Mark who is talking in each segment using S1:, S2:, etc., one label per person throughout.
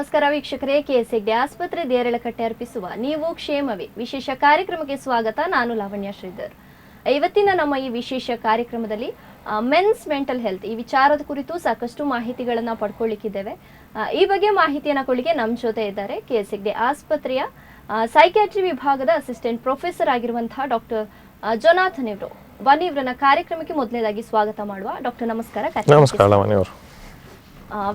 S1: ನಮಸ್ಕಾರ ವೀಕ್ಷಕರೇ, ಕೆಎಸ್ಎಗ್ಡೆ ಆಸ್ಪತ್ರೆ ದೇರಳಕಟ್ಟೆ ಅರ್ಪಿಸುವ ನೀವು ಕ್ಷೇಮವೇ ವಿಶೇಷ ಕಾರ್ಯಕ್ರಮಕ್ಕೆ ಸ್ವಾಗತ. ನಾನು ಲಾವಣ್ಯ ಶ್ರೀಧರ್. ಇವತ್ತಿನ ನಮ್ಮ ಈ ವಿಶೇಷ ಕಾರ್ಯಕ್ರಮದಲ್ಲಿ ಮೆನ್ಸ್ ಮೆಂಟಲ್ ಹೆಲ್ತ್ ಈ ವಿಚಾರದ ಕುರಿತು ಸಾಕಷ್ಟು ಮಾಹಿತಿಗಳನ್ನು ಪಡ್ಕೊಳ್ಳಿಕ್ಕಿದ್ದೇವೆ. ಈ ಬಗ್ಗೆ ಮಾಹಿತಿಯನ್ನು ಕೊಡಲಿಕ್ಕೆ ನಮ್ಮ ಜೊತೆ ಇದ್ದಾರೆ ಕೆಎಸ್ಎಗ್ಡೆ ಆಸ್ಪತ್ರೆಯ ಸೈಕ್ಯಾಟ್ರಿ ವಿಭಾಗದ ಅಸಿಸ್ಟೆಂಟ್ ಪ್ರೊಫೆಸರ್ ಆಗಿರುವಂತಹ ಡಾಕ್ಟರ್ ಜೊನಾಥನ್ ಇವರು. ಬನ್ನಿ ಇವರನ್ನ ಕಾರ್ಯಕ್ರಮಕ್ಕೆ ಮೊದಲನೇದಾಗಿ ಸ್ವಾಗತ ಮಾಡುವ. ಡಾಕ್ಟರ್ ನಮಸ್ಕಾರ.
S2: ನಮಸ್ಕಾರ.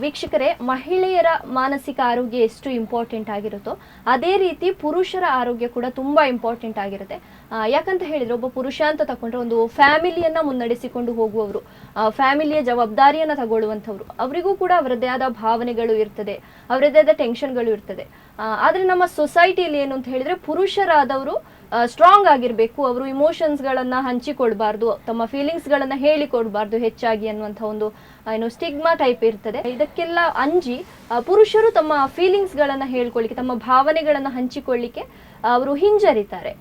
S1: ವೀಕ್ಷಕರೇ, ಮಹಿಳೆಯರ ಮಾನಸಿಕ ಆರೋಗ್ಯ ಎಷ್ಟು ಇಂಪಾರ್ಟೆಂಟ್ ಆಗಿರುತ್ತೋ ಅದೇ ರೀತಿ ಪುರುಷರ ಆರೋಗ್ಯ ಕೂಡ ತುಂಬಾ ಇಂಪಾರ್ಟೆಂಟ್ ಆಗಿರುತ್ತೆ. ಯಾಕಂತ ಹೇಳಿದ್ರೆ ಒಬ್ಬ ಪುರುಷ ಅಂತ ತಕೊಂಡ್ರೆ ಒಂದು ಫ್ಯಾಮಿಲಿಯನ್ನ ಮುನ್ನಡೆಸಿಕೊಂಡು ಹೋಗುವವರು, ಫ್ಯಾಮಿಲಿಯ ಜವಾಬ್ದಾರಿಯನ್ನ ತಗೊಳ್ಳುವಂಥವ್ರು, ಅವರಿಗೂ ಕೂಡ ಅವರದ್ದೇ ಆದ ಭಾವನೆಗಳು ಇರ್ತದೆ, ಅವರದ್ದೇ ಆದ ಟೆನ್ಷನ್ಗಳು ಇರ್ತದೆ. ಆದ್ರೆ ನಮ್ಮ ಸೊಸೈಟಿಯಲ್ಲಿ ಏನು ಅಂತ ಹೇಳಿದ್ರೆ ಪುರುಷರಾದವರು ಸ್ಟ್ರಾಂಗ್ ಆಗಿರ್ಬೇಕು, ಅವರು ಇಮೋಷನ್ಸ್ಗಳನ್ನ ಹಂಚಿಕೊಳ್ಬಾರ್ದು, ತಮ್ಮ ಫೀಲಿಂಗ್ಸ್ಗಳನ್ನ ಹೇಳಿಕೊಡ್ಬಾರ್ದು ಹೆಚ್ಚಾಗಿ ಅನ್ನುವಂಥ ಒಂದು ಏನು ಸ್ಟಿಗ್ಮಾ ಟೈಪ್ ಇರ್ತದೆ. ಇದಕ್ಕೆಲ್ಲ ಅಂಜಿ ಪುರುಷರು ತಮ್ಮ ಫೀಲಿಂಗ್ಸ್ಗಳನ್ನ ಹೇಳ್ಕೊಳ್ಳಿಕ್ಕೆ, ತಮ್ಮ ಭಾವನೆಗಳನ್ನ ಹಂಚಿಕೊಳ್ಳಿಕ್ಕೆ ಅವರು ಹಿಂಜರಿತಾರೆ.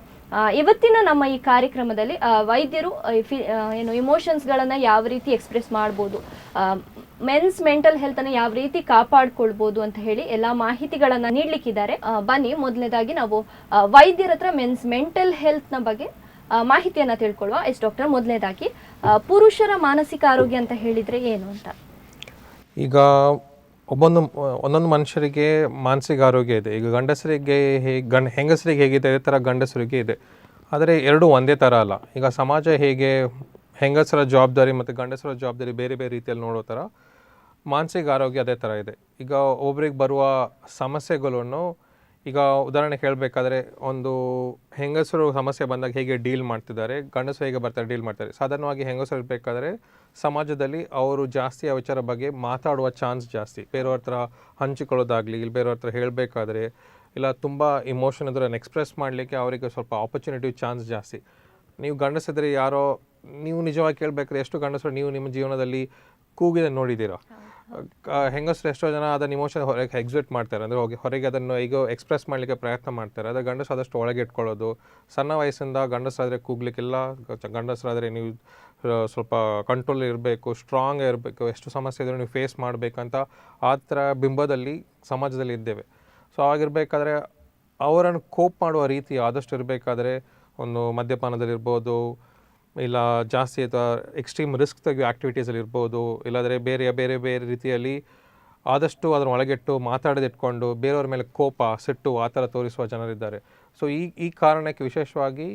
S1: ಇವತ್ತಿನ ನಮ್ಮ ಈ ಕಾರ್ಯಕ್ರಮದಲ್ಲಿ ವೈದ್ಯರು ಏನು ಇಮೋಷನ್ಸ್ಗಳನ್ನ ಯಾವ ರೀತಿ ಎಕ್ಸ್ಪ್ರೆಸ್ ಮಾಡ್ಬೋದು, ಮೆನ್ಸ್ ಮೆಂಟಲ್ ಹೆಲ್ತ್ ಅನ್ನು ಯಾವ ರೀತಿ ಕಾಪಾಡ್ಕೊಳ್ಬಹುದು ಅಂತ ಹೇಳಿ ಎಲ್ಲಾ ಮಾಹಿತಿಗಳನ್ನ ನೀಡ್ಲಿಕ್ಕಿದ್ದಾರೆ. ಬನ್ನಿ ಮೊದಲನೇದಾಗಿ ನಾವು ವೈದ್ಯರ ಹತ್ರ ಮೆನ್ಸ್ ಮೆಂಟಲ್ ಹೆಲ್ತ್ ನ ಬಗ್ಗೆ ಮಾಹಿತಿಯನ್ನ ತಿಳ್ಕೊಳ್ಳುವ. ಡಾಕ್ಟರ್, ಮೊದಲನೇದಾಗಿ ಪುರುಷರ ಮಾನಸಿಕ ಆರೋಗ್ಯ ಅಂತ ಹೇಳಿದ್ರೆ ಏನು ಅಂತ?
S2: ಈಗ ಒಂದೊಂದು ಮನುಷ್ಯರಿಗೆ ಮಾನಸಿಕ ಆರೋಗ್ಯ ಇದೆ. ಈಗ ಗಂಡಸರಿಗೆ ಹೆಂಗಸರಿಗೆ ಹೇಗಿದೆ ಅದೇ ಥರ ಗಂಡಸರಿಗೆ ಇದೆ. ಆದರೆ ಎರಡೂ ಒಂದೇ ಥರ ಅಲ್ಲ. ಈಗ ಸಮಾಜ ಹೇಗೆ ಹೆಂಗಸರ ಜವಾಬ್ದಾರಿ ಮತ್ತು ಗಂಡಸರ ಜವಾಬ್ದಾರಿ ಬೇರೆ ಬೇರೆ ರೀತಿಯಲ್ಲಿ ನೋಡೋ ಥರ ಮಾನಸಿಕ ಆರೋಗ್ಯ ಅದೇ ಥರ ಇದೆ. ಈಗ ಒಬ್ರಿಗೆ ಬರುವ ಸಮಸ್ಯೆಗಳನ್ನು, ಈಗ ಉದಾಹರಣೆ ಹೇಳಬೇಕಾದ್ರೆ, ಒಂದು ಹೆಂಗಸರು ಸಮಸ್ಯೆ ಬಂದಾಗ ಹೇಗೆ ಡೀಲ್ ಮಾಡ್ತಿದ್ದಾರೆ, ಗಂಡಸರು ಹೇಗೆ ಬರ್ತಾರೆ ಡೀಲ್ ಮಾಡ್ತಾರೆ. ಸಾಧಾರಣವಾಗಿ ಹೆಂಗಸರು ಇರಬೇಕಾದ್ರೆ ಸಮಾಜದಲ್ಲಿ ಅವರು ಜಾಸ್ತಿ ಆ ವಿಚಾರ ಬಗ್ಗೆ ಮಾತಾಡುವ ಚಾನ್ಸ್ ಜಾಸ್ತಿ. ಬೇರೆಯವ್ರ ಹತ್ರ ಹಂಚಿಕೊಳ್ಳೋದಾಗಲಿ, ಇಲ್ಲಿ ಬೇರೆಯವ್ರ ಹತ್ರ ಹೇಳಬೇಕಾದ್ರೆ, ಇಲ್ಲ ತುಂಬ ಇಮೋಷನ್ ಅದನ್ನು ಎಕ್ಸ್ಪ್ರೆಸ್ ಮಾಡಲಿಕ್ಕೆ ಅವರಿಗೆ ಸ್ವಲ್ಪ ಆಪರ್ಚುನಿಟಿ ಚಾನ್ಸ್ ಜಾಸ್ತಿ. ನೀವು ಗಂಡಸಿದ್ರೆ ಯಾರೋ, ನೀವು ನಿಜವಾಗಿ ಕೇಳಬೇಕಾದ್ರೆ ಎಷ್ಟು ಗಂಡಸರು ನೀವು ನಿಮ್ಮ ಜೀವನದಲ್ಲಿ ಕೂಗಿದೆ ನೋಡಿದ್ದೀರಾ? ಹೆಂಗಸರು ಎಷ್ಟೋ ಜನ ಅದನ್ನು ಇಮೋಷನ್ ಹೊರಗೆ ಎಕ್ಸಿಟ್ ಮಾಡ್ತಾರೆ, ಅಂದರೆ ಹೊರಗೆ ಅದನ್ನು ಈಗ ಎಕ್ಸ್ಪ್ರೆಸ್ ಮಾಡಲಿಕ್ಕೆ ಪ್ರಯತ್ನ ಮಾಡ್ತಾರೆ. ಆದರೆ ಗಂಡಸರು ಆದಷ್ಟು ಒಳಗೆ ಇಟ್ಕೊಳ್ಳೋದು. ಸಣ್ಣ ವಯಸ್ಸಿಂದ ಗಂಡಸರಾದರೆ ಕೂಗ್ಲಿಕ್ಕಿಲ್ಲ, ಗಂಡಸರಾದರೆ ನೀವು ಸ್ವಲ್ಪ ಕಂಟ್ರೋಲ್ ಇರಬೇಕು, ಸ್ಟ್ರಾಂಗ್ ಇರಬೇಕು, ಎಷ್ಟು ಸಮಸ್ಯೆ ಇದ್ರೂ ನೀವು ಫೇಸ್ ಮಾಡಬೇಕಂತ ಆ ಥರ ಬಿಂಬದಲ್ಲಿ ಸಮಾಜದಲ್ಲಿ ಇದ್ದೇವೆ. ಸೊ ಆಗಿರಬೇಕಾದ್ರೆ ಅವರನ್ನು ಕೋಪ್ ಮಾಡುವ ರೀತಿ ಆದಷ್ಟು ಇರಬೇಕಾದ್ರೆ ಒಂದು ಮದ್ಯಪಾನದಲ್ಲಿರ್ಬೋದು, ಇಲ್ಲ ಜಾಸ್ತಿ ಅಥವಾ ಎಕ್ಸ್ಟ್ರೀಮ್ ರಿಸ್ಕ್ ತೆಗೆಯುವ ಆ್ಯಕ್ಟಿವಿಟೀಸಲ್ಲಿ ಇರ್ಬೋದು, ಇಲ್ಲಾಂದರೆ ಬೇರೆ ಬೇರೆ ಬೇರೆ ರೀತಿಯಲ್ಲಿ ಆದಷ್ಟು ಅದನ್ನು ಒಳಗಿಟ್ಟು ಮಾತಾಡದಿಟ್ಕೊಂಡು ಬೇರೆಯವ್ರ ಮೇಲೆ ಕೋಪ, ಸಿಟ್ಟು ಆ ಥರ ತೋರಿಸುವ ಜನರಿದ್ದಾರೆ. ಸೊ ಈ ಕಾರಣಕ್ಕೆ ವಿಶೇಷವಾಗಿ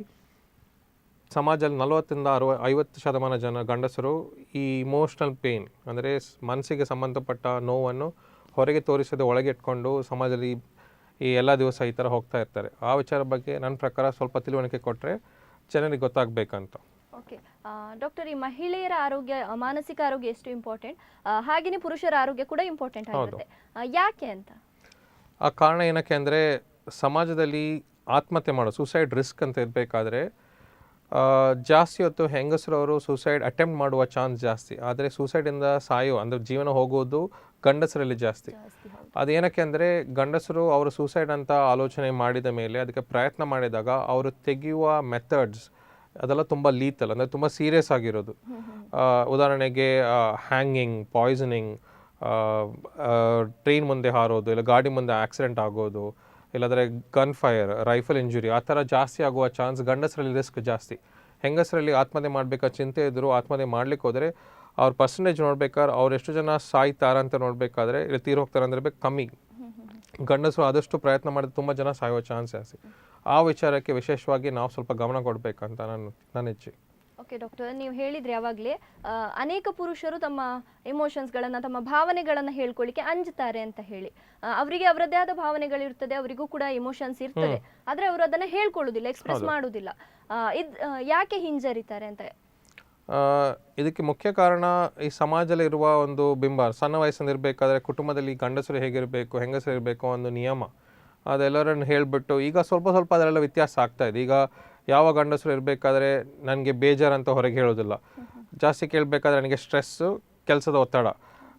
S2: ಸಮಾಜದಲ್ಲಿ 40-50% ಜನ ಗಂಡಸರು ಈ ಇಮೋಷ್ನಲ್ ಪೇಯ್ನ್, ಅಂದರೆ ಮನಸ್ಸಿಗೆ ಸಂಬಂಧಪಟ್ಟ ನೋವನ್ನು ಹೊರಗೆ ತೋರಿಸದೆ ಒಳಗೆ ಇಟ್ಕೊಂಡು ಸಮಾಜದಲ್ಲಿ ಈ ಎಲ್ಲ ದಿವಸ ಈ ಥರ ಹೋಗ್ತಾ ಇರ್ತಾರೆ. ಆ ವಿಚಾರ ಬಗ್ಗೆ ನನ್ನ ಪ್ರಕಾರ ಸ್ವಲ್ಪ ತಿಳುವಳಿಕೆ ಕೊಟ್ಟರೆ ಜನರಿಗೆ ಗೊತ್ತಾಗಬೇಕಂತ.
S1: ಓಕೆ ಡಾಕ್ಟರ್, ಈ ಮಹಿಳೆಯರ ಆರೋಗ್ಯ, ಮಾನಸಿಕ ಆರೋಗ್ಯ ಎಷ್ಟು ಇಂಪಾರ್ಟೆಂಟ್, ಹಾಗೆಯೇ ಪುರುಷರ ಆರೋಗ್ಯ ಕೂಡ ಇಂಪಾರ್ಟೆಂಟ್ ಆಗುತ್ತೆ. ಯಾಕೆ ಅಂತ?
S2: ಆ ಕಾರಣ ಏನಕ್ಕೆ ಅಂದರೆ, ಸಮಾಜದಲ್ಲಿ ಆತ್ಮಹತ್ಯೆ ಮಾಡೋ ಸೂಸೈಡ್ ರಿಸ್ಕ್ ಅಂತ ಇರಬೇಕಾದ್ರೆ ಜಾಸ್ತಿ ಹೊತ್ತು ಹೆಂಗಸರವರು ಸೂಸೈಡ್ ಅಟೆಂಪ್ಟ್ ಮಾಡುವ ಚಾನ್ಸ್ ಜಾಸ್ತಿ. ಆದರೆ ಸೂಸೈಡಿಂದ ಸಾಯೋ, ಅಂದರೆ ಜೀವನ ಹೋಗೋದು ಗಂಡಸರಲ್ಲಿ ಜಾಸ್ತಿ. ಅದೇನಕ್ಕೆ ಅಂದರೆ, ಗಂಡಸರು ಅವರು ಸೂಸೈಡ್ ಅಂತ ಆಲೋಚನೆ ಮಾಡಿದ ಮೇಲೆ ಅದಕ್ಕೆ ಪ್ರಯತ್ನ ಮಾಡಿದಾಗ ಅವರು ತೆಗೆಯುವ ಮೆಥಡ್ಸ್ ಅದೆಲ್ಲ ತುಂಬ ಲೀತಲ್, ಅಂದರೆ ತುಂಬ ಸೀರಿಯಸ್ ಆಗಿರೋದು. ಉದಾಹರಣೆಗೆ ಹ್ಯಾಂಗಿಂಗ್, ಪಾಯ್ಸನಿಂಗ್, ಟ್ರೈನ್ ಮುಂದೆ ಹಾರೋದು, ಇಲ್ಲ ಗಾಡಿ ಮುಂದೆ ಆಕ್ಸಿಡೆಂಟ್ ಆಗೋದು, ಇಲ್ಲಾಂದರೆ ಗನ್ ಫೈರ್, ರೈಫಲ್ ಇಂಜುರಿ ಆ ಥರ ಜಾಸ್ತಿ ಆಗುವ ಚಾನ್ಸ್ ಗಂಡಸರಲ್ಲಿ ರಿಸ್ಕ್ ಜಾಸ್ತಿ. ಹೆಂಗಸರಲ್ಲಿ ಆತ್ಮಹತ್ಯೆ ಮಾಡಬೇಕಾದ ಚಿಂತೆ ಇದ್ದರೂ ಆತ್ಮಹತ್ಯೆ ಮಾಡ್ಲಿಕ್ಕೆ ಹೋದರೆ ಅವ್ರ ಪರ್ಸೆಂಟೇಜ್ ನೋಡ್ಬೇಕಾದ್ರೆ ಅವ್ರು ಎಷ್ಟು ಜನ ಸಾಯ್ತಾರಂತ ನೋಡಬೇಕಾದ್ರೆ, ಇಲ್ಲ ತೀರು ಹೋಗ್ತಾರೆ ಅಂದರೆ ಕಮ್ಮಿ. ಗಂಡಸರು ಆದಷ್ಟು ಪ್ರಯತ್ನ ಮಾಡಿದ್ರೆ ತುಂಬ ಜನ ಸಾಯುವ ಚಾನ್ಸ್ ಜಾಸ್ತಿ. ಆ ವಿಚಾರಕ್ಕೆ ವಿಶೇಷವಾಗಿ ನಾವು ಸ್ವಲ್ಪ ಗಮನ ಕೊಡಬೇಕಂತ ನನ್ನ ಇಚ್ಛೆ.
S1: ಓಕೆ ಡಾಕ್ಟರ್, ನೀವು ಹೇಳಿದ್ರೆ ಯಾವಾಗಲೇ ಅನೇಕ ಪುರುಷರು ತಮ್ಮ ಎಮೋಷನ್ಸ್ಗಳನ್ನು, ತಮ್ಮ ಭಾವನೆಗಳನ್ನು ಹೇಳ್ಕೊಳ್ಳಿಕ್ಕೆ ಅಂಜುತ್ತಾರೆ ಅಂತ ಹೇಳಿ. ಅವರಿಗೆ ಅವರದ್ದೇ ಆದ ಭಾವನೆಗಳಿರ್ತದೆ, ಅವರಿಗೂ ಕೂಡ ಇಮೋಷನ್ಸ್ ಇರ್ತದೆ, ಆದರೆ ಅವರು ಅದನ್ನು ಹೇಳ್ಕೊಳ್ಳೋದಿಲ್ಲ, ಎಕ್ಸ್ಪ್ರೆಸ್ ಮಾಡೋದಿಲ್ಲ. ಯಾಕೆ ಹಿಂಜರಿತಾರೆ ಅಂತ?
S2: ಇದಕ್ಕೆ ಮುಖ್ಯ ಕಾರಣ ಈ ಸಮಾಜದಲ್ಲಿ ಇರುವ ಒಂದು ಬಿಂಬ. ಸಣ್ಣ ವಯಸ್ಸಿಂದ ಇರಬೇಕಾದ್ರೆ ಕುಟುಂಬದಲ್ಲಿ ಗಂಡಸರು ಹೇಗಿರಬೇಕು, ಹೆಂಗಸರು ಇರಬೇಕು ಒಂದು ನಿಯಮ, ಅದೆಲ್ಲರನ್ನು ಹೇಳಿಬಿಟ್ಟು ಈಗ ಸ್ವಲ್ಪ ಅದರೆಲ್ಲ ವ್ಯತ್ಯಾಸ ಆಗ್ತಾ ಇದೆ. ಈಗ ಯಾವ ಗಂಡಸರು ಇರಬೇಕಾದ್ರೆ ನನಗೆ ಬೇಜಾರು ಅಂತ ಹೊರಗೆ ಹೇಳೋದಿಲ್ಲ, ಜಾಸ್ತಿ ಕೇಳಬೇಕಾದ್ರೆ ನನಗೆ ಸ್ಟ್ರೆಸ್ಸು, ಕೆಲಸದ ಒತ್ತಡ,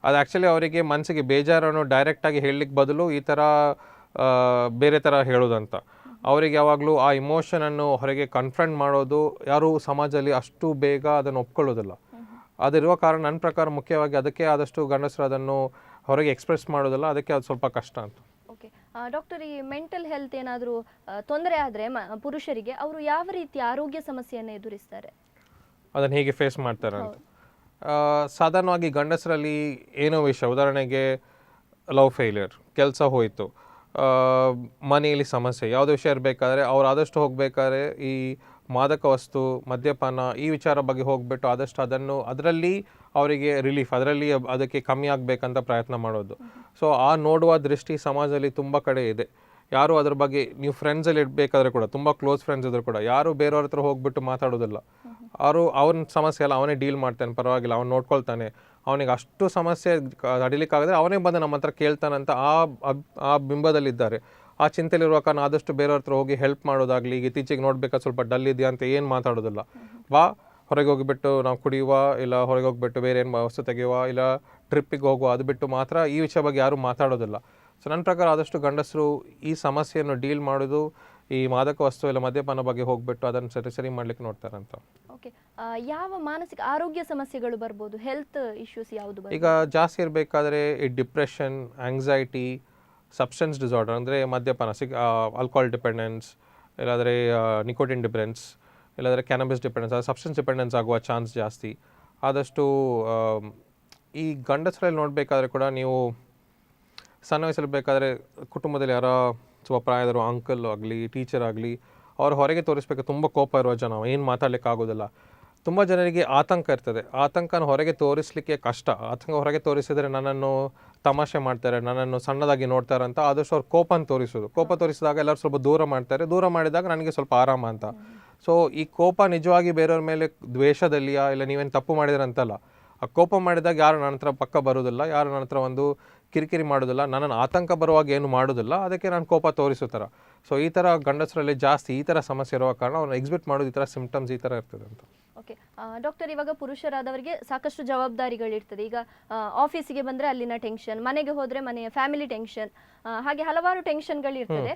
S2: ಅದು ಆ್ಯಕ್ಚುಲಿ ಅವರಿಗೆ ಮನಸ್ಸಿಗೆ ಬೇಜಾರನ್ನು ಡೈರೆಕ್ಟಾಗಿ ಹೇಳಲಿಕ್ಕೆ ಬದಲು ಈ ಥರ ಬೇರೆ ಥರ ಹೇಳೋದಂತ. ಅವರಿಗೆ ಯಾವಾಗಲೂ ಆ ಇಮೋಷನನ್ನು ಹೊರಗೆ ಕನ್ಫ್ರಂಟ್ ಮಾಡೋದು ಯಾರೂ ಸಮಾಜದಲ್ಲಿ ಅಷ್ಟು ಬೇಗ ಅದನ್ನು ಒಪ್ಕೊಳ್ಳೋದಿಲ್ಲ. ಅದಿರುವ ಕಾರಣ ನನ್ನ ಪ್ರಕಾರ ಮುಖ್ಯವಾಗಿ ಅದಕ್ಕೆ ಆದಷ್ಟು ಗಂಡಸರು ಅದನ್ನು ಹೊರಗೆ ಎಕ್ಸ್ಪ್ರೆಸ್ ಮಾಡೋದಿಲ್ಲ, ಅದಕ್ಕೆ ಅದು ಸ್ವಲ್ಪ ಕಷ್ಟ ಅಂತ.
S1: ಡಾಕ್ಟರ್, ಈ ಮೆಂಟಲ್ ಹೆಲ್ತ್ ಏನಾದರೂ ತೊಂದರೆ ಆದರೆ ಪುರುಷರಿಗೆ ಅವರು ಯಾವ ರೀತಿ ಆರೋಗ್ಯ ಸಮಸ್ಯೆಯನ್ನು ಎದುರಿಸ್ತಾರೆ?
S2: ಅದನ್ನು ಹೇಗೆ ಫೇಸ್ ಮಾಡ್ತಾರೆ ಅಂತ. ಸಾಧಾರಣವಾಗಿ ಗಂಡಸರಲ್ಲಿ ಏನೋ ವಿಷಯ, ಉದಾಹರಣೆಗೆ ಲವ್ ಫೇಲ್ಯೂರ್, ಕೆಲಸ ಹೋಯಿತು, ಮನೆಯಲ್ಲಿ ಸಮಸ್ಯೆ, ಯಾವುದೇ ವಿಷಯ ಇರಬೇಕಾದ್ರೆ ಅವ್ರು ಆದಷ್ಟು ಹೋಗಬೇಕಾದ್ರೆ ಈ ಮಾದಕ ವಸ್ತು, ಮದ್ಯಪಾನ ಈ ವಿಚಾರ ಬಗ್ಗೆ ಹೋಗ್ಬಿಟ್ಟು ಆದಷ್ಟು ಅದರಲ್ಲಿ ಅವರಿಗೆ ರಿಲೀಫ್, ಅದರಲ್ಲಿ ಅದಕ್ಕೆ ಕಮ್ಮಿ ಆಗಬೇಕಂತ ಪ್ರಯತ್ನ ಮಾಡೋದು. ಸೊ ಆ ನೋಡುವ ದೃಷ್ಟಿ ಸಮಾಜದಲ್ಲಿ ತುಂಬ ಕಡೆ ಇದೆ. ಯಾರು ಅದ್ರ ಬಗ್ಗೆ, ನೀವು ಫ್ರೆಂಡ್ಸಲ್ಲಿ ಇಡಬೇಕಾದ್ರೆ ಕೂಡ, ತುಂಬ ಕ್ಲೋಸ್ ಫ್ರೆಂಡ್ಸ್ ಇದ್ರು ಕೂಡ ಯಾರು ಬೇರೆಯವ್ರ ಹತ್ರ ಹೋಗ್ಬಿಟ್ಟು ಮಾತಾಡೋದಿಲ್ಲ. ಅವನ ಸಮಸ್ಯೆ ಎಲ್ಲ ಅವನೇ ಡೀಲ್ ಮಾಡ್ತಾನೆ, ಪರವಾಗಿಲ್ಲ ಅವ್ನು ನೋಡ್ಕೊಳ್ತಾನೆ, ಅವನಿಗೆ ಅಷ್ಟು ಸಮಸ್ಯೆ ತಡಿಲಿಕ್ಕಾಗದ್ರೆ ಅವನೇ ಬಂದು ನಮ್ಮ ಹತ್ರ ಕೇಳ್ತಾನಂತ ಆ ಬಿಂಬದಲ್ಲಿದ್ದಾರೆ. ಆ ಚಿಂತೆಲಿರುವ ಕಾರಣ ಆದಷ್ಟು ಬೇರೆಯವ್ರ ಹತ್ರ ಹೋಗಿ ಹೆಲ್ಪ್ ಮಾಡೋದಾಗಲಿ, ಈಗ ಇತ್ತೀಚೆಗೆ ನೋಡ್ಬೇಕಾದ್ರೆ ಸ್ವಲ್ಪ ಡಲ್ ಇದೆಯಾ ಅಂತ ಏನು ಮಾತಾಡೋದಿಲ್ಲ. ಹೊರಗೆ ಹೋಗಿಬಿಟ್ಟು ನಾವು ಕುಡಿಯುವ, ಇಲ್ಲ ಹೊರಗೆ ಹೋಗ್ಬಿಟ್ಟು ಬೇರೆ ಏನು ವಸ್ತು ತೆಗೆಯುವ, ಇಲ್ಲ ಟ್ರಿಪ್ಪಿಗೆ ಹೋಗುವ, ಅದು ಬಿಟ್ಟು ಮಾತ್ರ ಈ ವಿಷಯ ಬಗ್ಗೆ ಯಾರೂ ಮಾತಾಡೋದಿಲ್ಲ. ಸೊ ನನ್ನ ಪ್ರಕಾರ ಆದಷ್ಟು ಗಂಡಸರು ಈ ಸಮಸ್ಯೆಯನ್ನು ಡೀಲ್ ಮಾಡೋದು ಈ ಮಾದಕ ವಸ್ತು ಇಲ್ಲ ಮದ್ಯಪಾನ ಬಗ್ಗೆ ಹೋಗ್ಬಿಟ್ಟು ಅದನ್ನು ಸರಿ ಮಾಡ್ಲಿಕ್ಕೆ ನೋಡ್ತಾರಂತ.
S1: ಓಕೆ, ಯಾವ ಮಾನಸಿಕ ಆರೋಗ್ಯ ಸಮಸ್ಯೆಗಳು ಬರ್ಬೋದು? ಹೆಲ್ತ್ ಇಶ್ಯೂಸ್ ಯಾವುದು?
S2: ಈಗ ಜಾಸ್ತಿ ಇರಬೇಕಾದ್ರೆ ಈ ಡಿಪ್ರೆಷನ್, ಆಂಗ್ಸೈಟಿ, ಸಬ್ಸ್ಟೆನ್ಸ್ ಡಿಸಾರ್ಡರ್ ಅಂದರೆ ಮದ್ಯಪಾನ, ಆಲ್ಕೋಹಾಲ್ ಡಿಪೆಂಡೆನ್ಸ್, ಇಲ್ಲಾಂದರೆ ನಿಕೋಟಿನ್ ಡಿಪೆಂಡೆನ್ಸ್, ಇಲ್ಲಾಂದರೆ ಕ್ಯಾನಬಿಸ್ ಡಿಪೆಂಡೆನ್ಸ್, ಅದು ಸಬ್ಸ್ಟೆನ್ಸ್ ಡಿಪೆಂಡೆನ್ಸ್ ಆಗುವ ಚಾನ್ಸ್ ಜಾಸ್ತಿ. ಆದಷ್ಟು ಈ ಗಂಡಸರಲ್ಲಿ ನೋಡಬೇಕಾದ್ರೆ ಕೂಡ ನೀವು ಸಣ್ಣ ವಯಸ್ಸಲ್ಲಿ ಬೇಕಾದರೆ ಕುಟುಂಬದಲ್ಲಿ ಯಾರೋ ಸ್ವಲ್ಪ ಪ್ರಾಯದವರು, ಅಂಕಲ್ ಆಗಲಿ, ಟೀಚರ್ ಆಗಲಿ, ಅವ್ರು ಹೊರಗೆ ತೋರಿಸ್ಬೇಕು. ತುಂಬ ಕೋಪ ಇರುವ ಜನ, ಏನು ಮಾತಾಡಲಿಕ್ಕೆ ಆಗೋದಿಲ್ಲ. ತುಂಬ ಜನರಿಗೆ ಆತಂಕ ಇರ್ತದೆ. ಆತಂಕನ ಹೊರಗೆ ತೋರಿಸಲಿಕ್ಕೆ ಕಷ್ಟ. ಆತಂಕ ಹೊರಗೆ ತೋರಿಸಿದರೆ ನನ್ನನ್ನು ತಮಾಷೆ ಮಾಡ್ತಾರೆ, ನನ್ನನ್ನು ಸಣ್ಣದಾಗಿ ನೋಡ್ತಾರೆ ಅಂತ ಆದಷ್ಟು ಅವ್ರು ಕೋಪನ ತೋರಿಸೋದು. ಕೋಪ ತೋರಿಸಿದಾಗ ಎಲ್ಲರೂ ಸ್ವಲ್ಪ ದೂರ ಮಾಡ್ತಾರೆ. ದೂರ ಮಾಡಿದಾಗ ನನಗೆ ಸ್ವಲ್ಪ ಆರಾಮ ಅಂತ. ಸೊ ಈ ಕೋಪ ನಿಜವಾಗಿ ಬೇರೆಯವ್ರ ಮೇಲೆ ದ್ವೇಷದಲ್ಲಿಯಾ, ಇಲ್ಲ ನೀವೇನು ತಪ್ಪು ಮಾಡಿದ್ರೆ ಅಂತಲ್ಲ. ಆ ಕೋಪ ಮಾಡಿದಾಗ ಯಾರು ನನ್ನ ಹತ್ರ ಪಕ್ಕ ಬರೋದಿಲ್ಲ, ಯಾರು ನನ್ನ ಹತ್ರ ಒಂದು ಕಿರಿಕಿರಿ ಮಾಡೋದಿಲ್ಲ, ನನ್ನನ್ನು ಆತಂಕ ಬರುವಾಗ ಏನು ಮಾಡೋದಿಲ್ಲ, ಅದಕ್ಕೆ ನಾನು ಕೋಪ ತೋರಿಸೋ ಥರ. ಸೊ ಈ ಥರ ಗಂಡಸರಲ್ಲಿ ಜಾಸ್ತಿ ಈ ಥರ ಸಮಸ್ಯೆ ಇರುವ ಕಾರಣ ಅವ್ರನ್ನ ಎಕ್ಸಿಬಿಟ್ ಮಾಡೋದು ಈ ಥರ ಸಿಂಪ್ಟಮ್ಸ್ ಈ ಥರ ಇರ್ತದೆ ಅಂತ.
S1: ಓಕೆ ಡಾಕ್ಟರ್, ಇವಾಗ ಪುರುಷರಾದವರಿಗೆ ಸಾಕಷ್ಟು ಜವಾಬ್ದಾರಿಗಳಿರ್ತದೆ. ಈಗ ಆಫೀಸಿಗೆ ಬಂದರೆ ಅಲ್ಲಿನ ಟೆನ್ಷನ್, ಮನೆಗೆ ಹೋದರೆ ಮನೆಯ ಫ್ಯಾಮಿಲಿ ಟೆನ್ಷನ್, ಹಾಗೆ ಹಲವಾರು ಟೆನ್ಷನ್ಗಳಿರ್ತದೆ.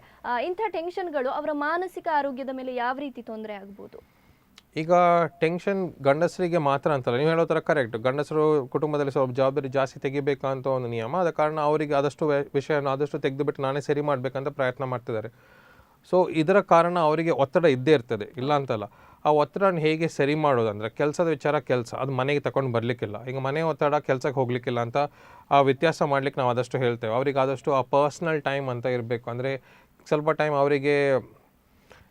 S1: ಇಂಥ ಟೆನ್ಷನ್ಗಳು ಅವರ ಮಾನಸಿಕ ಆರೋಗ್ಯದ ಮೇಲೆ ಯಾವ ರೀತಿ ತೊಂದರೆ ಆಗ್ಬೋದು?
S2: ಈಗ ಟೆನ್ಷನ್ ಗಂಡಸರಿಗೆ ಮಾತ್ರ ಅಂತಲ್ಲ, ನೀವು ಹೇಳೋ ಥರ ಕರೆಕ್ಟ್. ಗಂಡಸರು ಕುಟುಂಬದಲ್ಲಿ ಸ್ವಲ್ಪ ಜವಾಬ್ದಾರಿ ಜಾಸ್ತಿ ತೆಗಿಬೇಕಂತ ಒಂದು ನಿಯಮ. ಆದ ಕಾರಣ ಅವರಿಗೆ ಆದಷ್ಟು ವಿಷಯನ ಆದಷ್ಟು ತೆಗೆದುಬಿಟ್ಟು ನಾನೇ ಸರಿ ಮಾಡಬೇಕಂತ ಪ್ರಯತ್ನ ಮಾಡ್ತಿದ್ದಾರೆ. ಸೊ ಇದರ ಕಾರಣ ಅವರಿಗೆ ಒತ್ತಡ ಇದ್ದೇ ಇರ್ತದೆ, ಇಲ್ಲ ಅಂತಲ್ಲ. ಆ ಒತ್ತಡನ ಹೇಗೆ ಸರಿ ಮಾಡೋದಂದರೆ, ಕೆಲಸದ ವಿಚಾರ ಕೆಲಸ, ಅದು ಮನೆಗೆ ತಗೊಂಡು ಬರಲಿಕ್ಕಿಲ್ಲ. ಈಗ ಮನೆ ಒತ್ತಡ ಕೆಲಸಕ್ಕೆ ಹೋಗ್ಲಿಕ್ಕಿಲ್ಲ ಅಂತ ಆ ವ್ಯತ್ಯಾಸ ಮಾಡ್ಲಿಕ್ಕೆ ನಾವು ಆದಷ್ಟು ಹೇಳ್ತೇವೆ. ಅವ್ರಿಗೆ ಆದಷ್ಟು ಆ ಪರ್ಸ್ನಲ್ ಟೈಮ್ ಅಂತ ಇರಬೇಕು. ಅಂದರೆ ಸ್ವಲ್ಪ ಟೈಮ್ ಅವರಿಗೆ,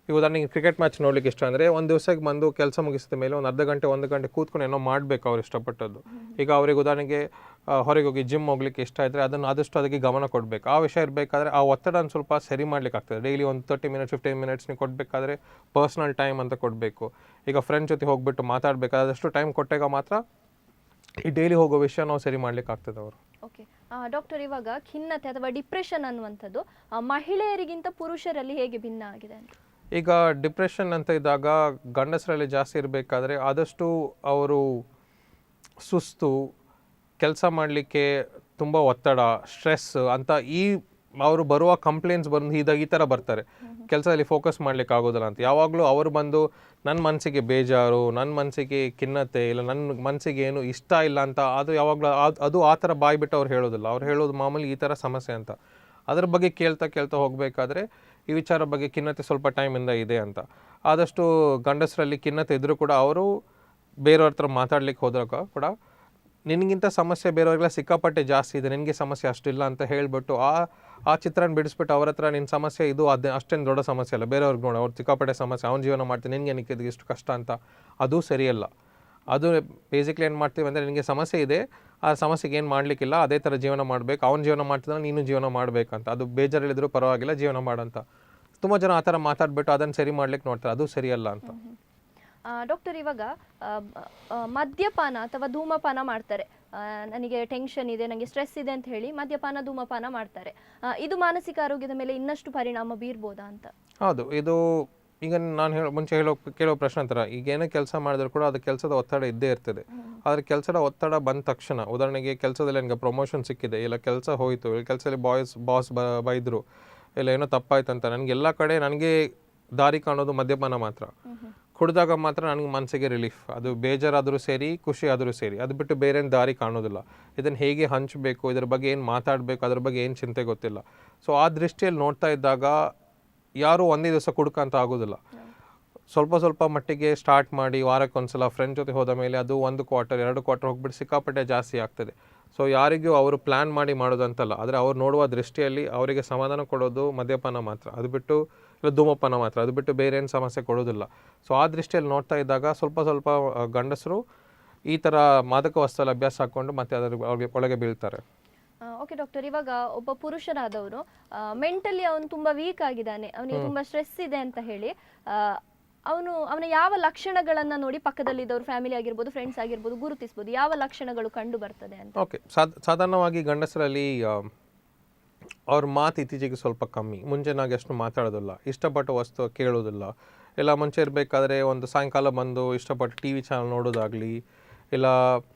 S2: ಈಗ ಉದಾಹರಣೆಗೆ ಕ್ರಿಕೆಟ್ ಮ್ಯಾಚ್ ನೋಡ್ಲಿಕ್ಕೆ ಇಷ್ಟ ಅಂದರೆ ಒಂದು ದಿವಸಕ್ಕೆ ಬಂದು ಕೆಲಸ ಮುಗಿಸಿದ ಮೇಲೆ ಒಂದು ಅರ್ಧ ಗಂಟೆ 1 ಗಂಟೆ ಕೂತ್ಕೊಂಡು ಏನೋ ಮಾಡಬೇಕು ಅವ್ರು ಇಷ್ಟಪಟ್ಟದ್ದು. ಈಗ ಅವ್ರಿಗೆ ಉದಾಹರಣೆಗೆ ಹೊರಗೆ ಹೋಗಿ ಜಿಮ್ ಹೋಗ್ಲಿಕ್ಕೆ ಇಷ್ಟ ಇದ್ದರೆ ಅದನ್ನು ಆದಷ್ಟು ಅದಕ್ಕೆ ಗಮನ ಕೊಡಬೇಕು. ಆ ವಿಷಯ ಇರಬೇಕಾದ್ರೆ ಆ ಒತ್ತಡನ ಸ್ವಲ್ಪ ಸರಿ ಮಾಡ್ಲಿಕ್ಕೆ ಆಗ್ತದೆ. ಡೈಲಿ ಒಂದು 30 ಮಿನಿಟ್ಸ್ 15 ಮಿನಿಟ್ಸ್ ನೀವು ಕೊಡಬೇಕಾದ್ರೆ ಪರ್ಸ್ನಲ್ ಟೈಮ್ ಅಂತ ಕೊಡಬೇಕು. ಈಗ ಫ್ರೆಂಡ್ ಜೊತೆ ಹೋಗ್ಬಿಟ್ಟು ಮಾತಾಡಬೇಕಾದ್ರೆ ಅದಷ್ಟು ಟೈಮ್ ಕೊಟ್ಟಾಗ ಮಾತ್ರ ಈ ಡೈಲಿ ಹೋಗೋ ವಿಷಯ ನಾವು ಸರಿ ಮಾಡ್ಲಿಕ್ಕೆ ಆಗ್ತದೆ ಅವರು.
S1: ಓಕೆ ಡಾಕ್ಟರ್, ಇವಾಗ ಖಿನ್ನತೆ ಅಥವಾ ಡಿಪ್ರೆಷನ್ ಅನ್ನುವಂಥದ್ದು ಮಹಿಳೆಯರಿಗಿಂತ ಪುರುಷರಲ್ಲಿ ಹೇಗೆ ಭಿನ್ನ ಆಗಿದೆ ಅಂತ?
S2: ಈಗ ಡಿಪ್ರೆಷನ್ ಅಂತ ಇದ್ದಾಗ ಗಂಡಸರಲ್ಲಿ ಜಾಸ್ತಿ ಇರಬೇಕಾದ್ರೆ ಆದಷ್ಟು ಅವರು ಸುಸ್ತು, ಕೆಲಸ ಮಾಡಲಿಕ್ಕೆ ತುಂಬ ಒತ್ತಡ, ಸ್ಟ್ರೆಸ್ ಅಂತ ಅವರು ಬರುವ ಕಂಪ್ಲೇಂಟ್ಸ್ ಬಂದು ಈ ಥರ ಬರ್ತಾರೆ. ಕೆಲಸದಲ್ಲಿ ಫೋಕಸ್ ಮಾಡಲಿಕ್ಕೆ ಆಗೋದಿಲ್ಲ ಅಂತ. ಯಾವಾಗಲೂ ಅವರು ಬಂದು ನನ್ನ ಮನಸ್ಸಿಗೆ ಬೇಜಾರು, ನನ್ನ ಮನಸ್ಸಿಗೆ ಖಿನ್ನತೆ, ಇಲ್ಲ ನನ್ನ ಮನಸ್ಸಿಗೆ ಏನು ಇಷ್ಟ ಇಲ್ಲ ಅಂತ ಅದು ಯಾವಾಗಲೂ ಅದು ಆ ಥರ ಬಾಯ್ಬಿಟ್ಟು ಅವ್ರು ಹೇಳೋದಿಲ್ಲ. ಅವ್ರು ಹೇಳೋದು ಮಾಮೂಲಿ ಈ ಥರ ಸಮಸ್ಯೆ ಅಂತ. ಅದ್ರ ಬಗ್ಗೆ ಕೇಳ್ತಾ ಹೋಗಬೇಕಾದ್ರೆ ಈ ವಿಚಾರ ಬಗ್ಗೆ ಖಿನ್ನತೆ ಸ್ವಲ್ಪ ಟೈಮಿಂದ ಇದೆ ಅಂತ. ಆದಷ್ಟು ಗಂಡಸರಲ್ಲಿ ಖಿನ್ನತೆ ಇದ್ದರೂ ಕೂಡ ಅವರು ಬೇರೆಯವ್ರ ಹತ್ರ ಮಾತಾಡ್ಲಿಕ್ಕೆ ಹೋದಾಗ ಕೂಡ ನಿನಗಿಂತ ಸಮಸ್ಯೆ ಬೇರೆಯವ್ರಿಗೆಲ್ಲ ಸಿಕ್ಕಾಪಟ್ಟೆ ಜಾಸ್ತಿ ಇದೆ, ನಿನಗೆ ಸಮಸ್ಯೆ ಅಷ್ಟಿಲ್ಲ ಅಂತ ಹೇಳಿಬಿಟ್ಟು ಆ ಚಿತ್ರನ ಬಿಡಿಸ್ಬಿಟ್ಟು ಅವ್ರ ಹತ್ರ ನಿನ್ನ ಸಮಸ್ಯೆ ಇದು ಅಷ್ಟೇನು ದೊಡ್ಡ ಸಮಸ್ಯೆ ಅಲ್ಲ, ಬೇರೆಯವ್ರಿಗೆ ನೋಡಿ ಅವ್ರು ಸಿಕ್ಕಾಪಟ್ಟೆ ಸಮಸ್ಯೆ, ಅವ್ನ ಜೀವನ ಮಾಡ್ತೀನಿ, ನಿನಗೆ ಏನಕ್ಕೆ ಇಷ್ಟು ಕಷ್ಟ ಅಂತ. ಅದು ಸರಿಯಲ್ಲ. ಅದು ಬೇಸಿಕ್ಲಿ ಏನು ಮಾಡ್ತೀವಿ ಅಂದರೆ, ನಿನಗೆ ಸಮಸ್ಯೆ ಇದೆ, ಆ ಸಮಸ್ಯೆಗೆ ಏನು ಮಾಡಲಿಕ್ಕಿಲ್ಲ, ಅದೇ ಥರ ಜೀವನ ಮಾಡಬೇಕು, ಅವ್ನ ಜೀವನ ಮಾಡ್ತಿದ್ರೆ ನೀನು ಜೀವನ ಮಾಡಬೇಕಂತ. ಅದು ಬೇಜಾರಲ್ಲಿದ್ದರೂ ಪರವಾಗಿಲ್ಲ, ಜೀವನ ಮಾಡೋಂಥ. ತುಂಬ ಜನ ಆ ಥರ ಮಾತಾಡ್ಬಿಟ್ಟು ಅದನ್ನು ಸರಿ ಮಾಡ್ಲಿಕ್ಕೆ ನೋಡ್ತಾರೆ. ಅದು ಸರಿಯಲ್ಲ ಅಂತ.
S1: ಡಾಕ್ಟರ್, ಇವಾಗ ಮದ್ಯಪಾನ ಅಥವಾ ಧೂಮಪಾನ ಮಾಡ್ತಾರೆ. ನನಗೆ ಟೆನ್ಷನ್ ಇದೆ, ನನಗೆ ಸ್ಟ್ರೆಸ್ ಇದೆ ಅಂತ ಹೇಳಿ ಮದ್ಯಪಾನ ಧೂಮಪಾನ ಮಾಡ್ತಾರೆ. ಇದು ಮಾನಸಿಕ ಆರೋಗ್ಯದ ಮೇಲೆ ಇನ್ನಷ್ಟು ಪರಿಣಾಮ ಬೀರ್ಬೋದಾ ಅಂತ? ಹೌದು.
S2: ಇದು ಈಗ ನಾನು ಮುಂಚೆ ಕೇಳೋ ಪ್ರಶ್ನೆ ಅಂತಾರೆ, ಈಗ ಏನೇ ಕೆಲಸ ಮಾಡಿದ್ರು ಕೂಡ ಅದು ಕೆಲಸದ ಒತ್ತಡ ಇದ್ದೇ ಇರ್ತದೆ. ಆದರೆ ಕೆಲಸದ ಒತ್ತಡ ಬಂದ ತಕ್ಷಣ, ಉದಾಹರಣೆಗೆ ಕೆಲಸದಲ್ಲಿ ನನಗೆ ಪ್ರಮೋಷನ್ ಸಿಕ್ಕಿದೆ, ಇಲ್ಲ ಕೆಲಸ ಹೋಯಿತು, ಇಲ್ಲ ಕೆಲಸದಲ್ಲಿ ಬಾಸ್ ಬೈದರು, ಇಲ್ಲ ಏನೋ ತಪ್ಪಾಯ್ತು ಅಂತ ನನಗೆಲ್ಲ ಕಡೆ ನನಗೆ ದಾರಿ ಕಾಣೋದು ಮದ್ಯಪಾನ ಮಾತ್ರ. ಕುಡಿದಾಗ ಮಾತ್ರ ನನಗೆ ಮನಸ್ಸಿಗೆ ರಿಲೀಫ್. ಅದು ಬೇಜಾರಾದರೂ ಸೇರಿ, ಖುಷಿ ಆದರೂ ಸೇರಿ, ಅದು ಬಿಟ್ಟು ಬೇರೆ ದಾರಿ ಕಾಣೋದಿಲ್ಲ. ಇದನ್ನು ಹೇಗೆ ಹಂಚಬೇಕು, ಇದ್ರ ಬಗ್ಗೆ ಏನು ಮಾತಾಡಬೇಕು, ಅದ್ರ ಬಗ್ಗೆ ಏನು ಚಿಂತೆ ಗೊತ್ತಿಲ್ಲ. ಸೊ ಆ ದೃಷ್ಟಿಯಲ್ಲಿ ನೋಡ್ತಾ ಇದ್ದಾಗ ಯಾರೂ ಒಂದೇ ದಿವಸ ಕುಡ್ಕಂತ ಆಗೋದಿಲ್ಲ. ಸ್ವಲ್ಪ ಸ್ವಲ್ಪ ಮಟ್ಟಿಗೆ ಸ್ಟಾರ್ಟ್ ಮಾಡಿ ವಾರಕ್ಕೊಂದ್ಸಲ ಫ್ರೆಂಡ್ ಜೊತೆ ಹೋದ ಮೇಲೆ ಅದು 1 ಕ್ವಾರ್ಟರ್ 2 ಕ್ವಾರ್ಟರ್ ಹೋಗ್ಬಿಟ್ಟು ಸಿಕ್ಕಾಪಟ್ಟೆ ಜಾಸ್ತಿ ಆಗ್ತದೆ. ಸೊ ಯಾರಿಗೂ ಅವರು ಪ್ಲ್ಯಾನ್ ಮಾಡಿ ಮಾಡೋದಂತಲ್ಲ, ಆದರೆ ಅವ್ರು ನೋಡುವ ದೃಷ್ಟಿಯಲ್ಲಿ ಅವರಿಗೆ ಸಮಾಧಾನ ಕೊಡೋದು ಮದ್ಯಪಾನ ಮಾತ್ರ, ಅದು ಬಿಟ್ಟು ಇಲ್ಲ ಧೂಮಪಾನ ಮಾತ್ರ, ಅದು ಬಿಟ್ಟು ಬೇರೆ ಏನು ಸಮಸ್ಯೆ ಕೊಡೋದಿಲ್ಲ. ಸೊ ಆ ದೃಷ್ಟಿಯಲ್ಲಿ ನೋಡ್ತಾ ಇದ್ದಾಗ ಸ್ವಲ್ಪ ಸ್ವಲ್ಪ ಗಂಡಸರು ಈ ಥರ ಮಾದಕ ವಸ್ತುಗಳ ಅಭ್ಯಾಸ ಹಾಕ್ಕೊಂಡು ಮತ್ತೆ ಅದರ ಒಳಗೆ ಬೀಳ್ತಾರೆ.
S1: ಓಕೆ ಡಾಕ್ಟರ್, ಇವಾಗ ಒಬ್ಬ ಪುರುಷರಾದವರು ಮೆಂಟಲಿ ಅವನು ತುಂಬ ವೀಕ್ ಆಗಿದ್ದಾನೆ, ಅವನಿಗೆ ತುಂಬ ಸ್ಟ್ರೆಸ್ ಇದೆ ಅಂತ ಹೇಳಿ ಅವನ ಯಾವ ಲಕ್ಷಣಗಳನ್ನು ನೋಡಿ ಪಕ್ಕದಲ್ಲಿದ್ದವರು ಫ್ಯಾಮಿಲಿ ಆಗಿರ್ಬೋದು, ಫ್ರೆಂಡ್ಸ್ ಆಗಿರ್ಬೋದು ಗುರುತಿಸ್ಬೋದು, ಯಾವ ಲಕ್ಷಣಗಳು ಕಂಡು ಬರ್ತದೆ ಅಂತ?
S2: ಓಕೆ, ಸಾಧಾರಣವಾಗಿ ಗಂಡಸರಲ್ಲಿ ಅವ್ರ ಮಾತು ಇತ್ತೀಚೆಗೆ ಸ್ವಲ್ಪ ಕಮ್ಮಿ. ಮುಂಚೆನಾಗಿ ಅಷ್ಟು ಮಾತಾಡೋದಿಲ್ಲ, ಇಷ್ಟಪಟ್ಟು ವಸ್ತು ಕೇಳೋದಿಲ್ಲ. ಇಲ್ಲ ಮುಂಚೆ ಇರಬೇಕಾದ್ರೆ ಒಂದು ಸಾಯಂಕಾಲ ಬಂದು ಇಷ್ಟಪಟ್ಟು TV ಚಾನಲ್ ನೋಡೋದಾಗಲಿ, ಇಲ್ಲ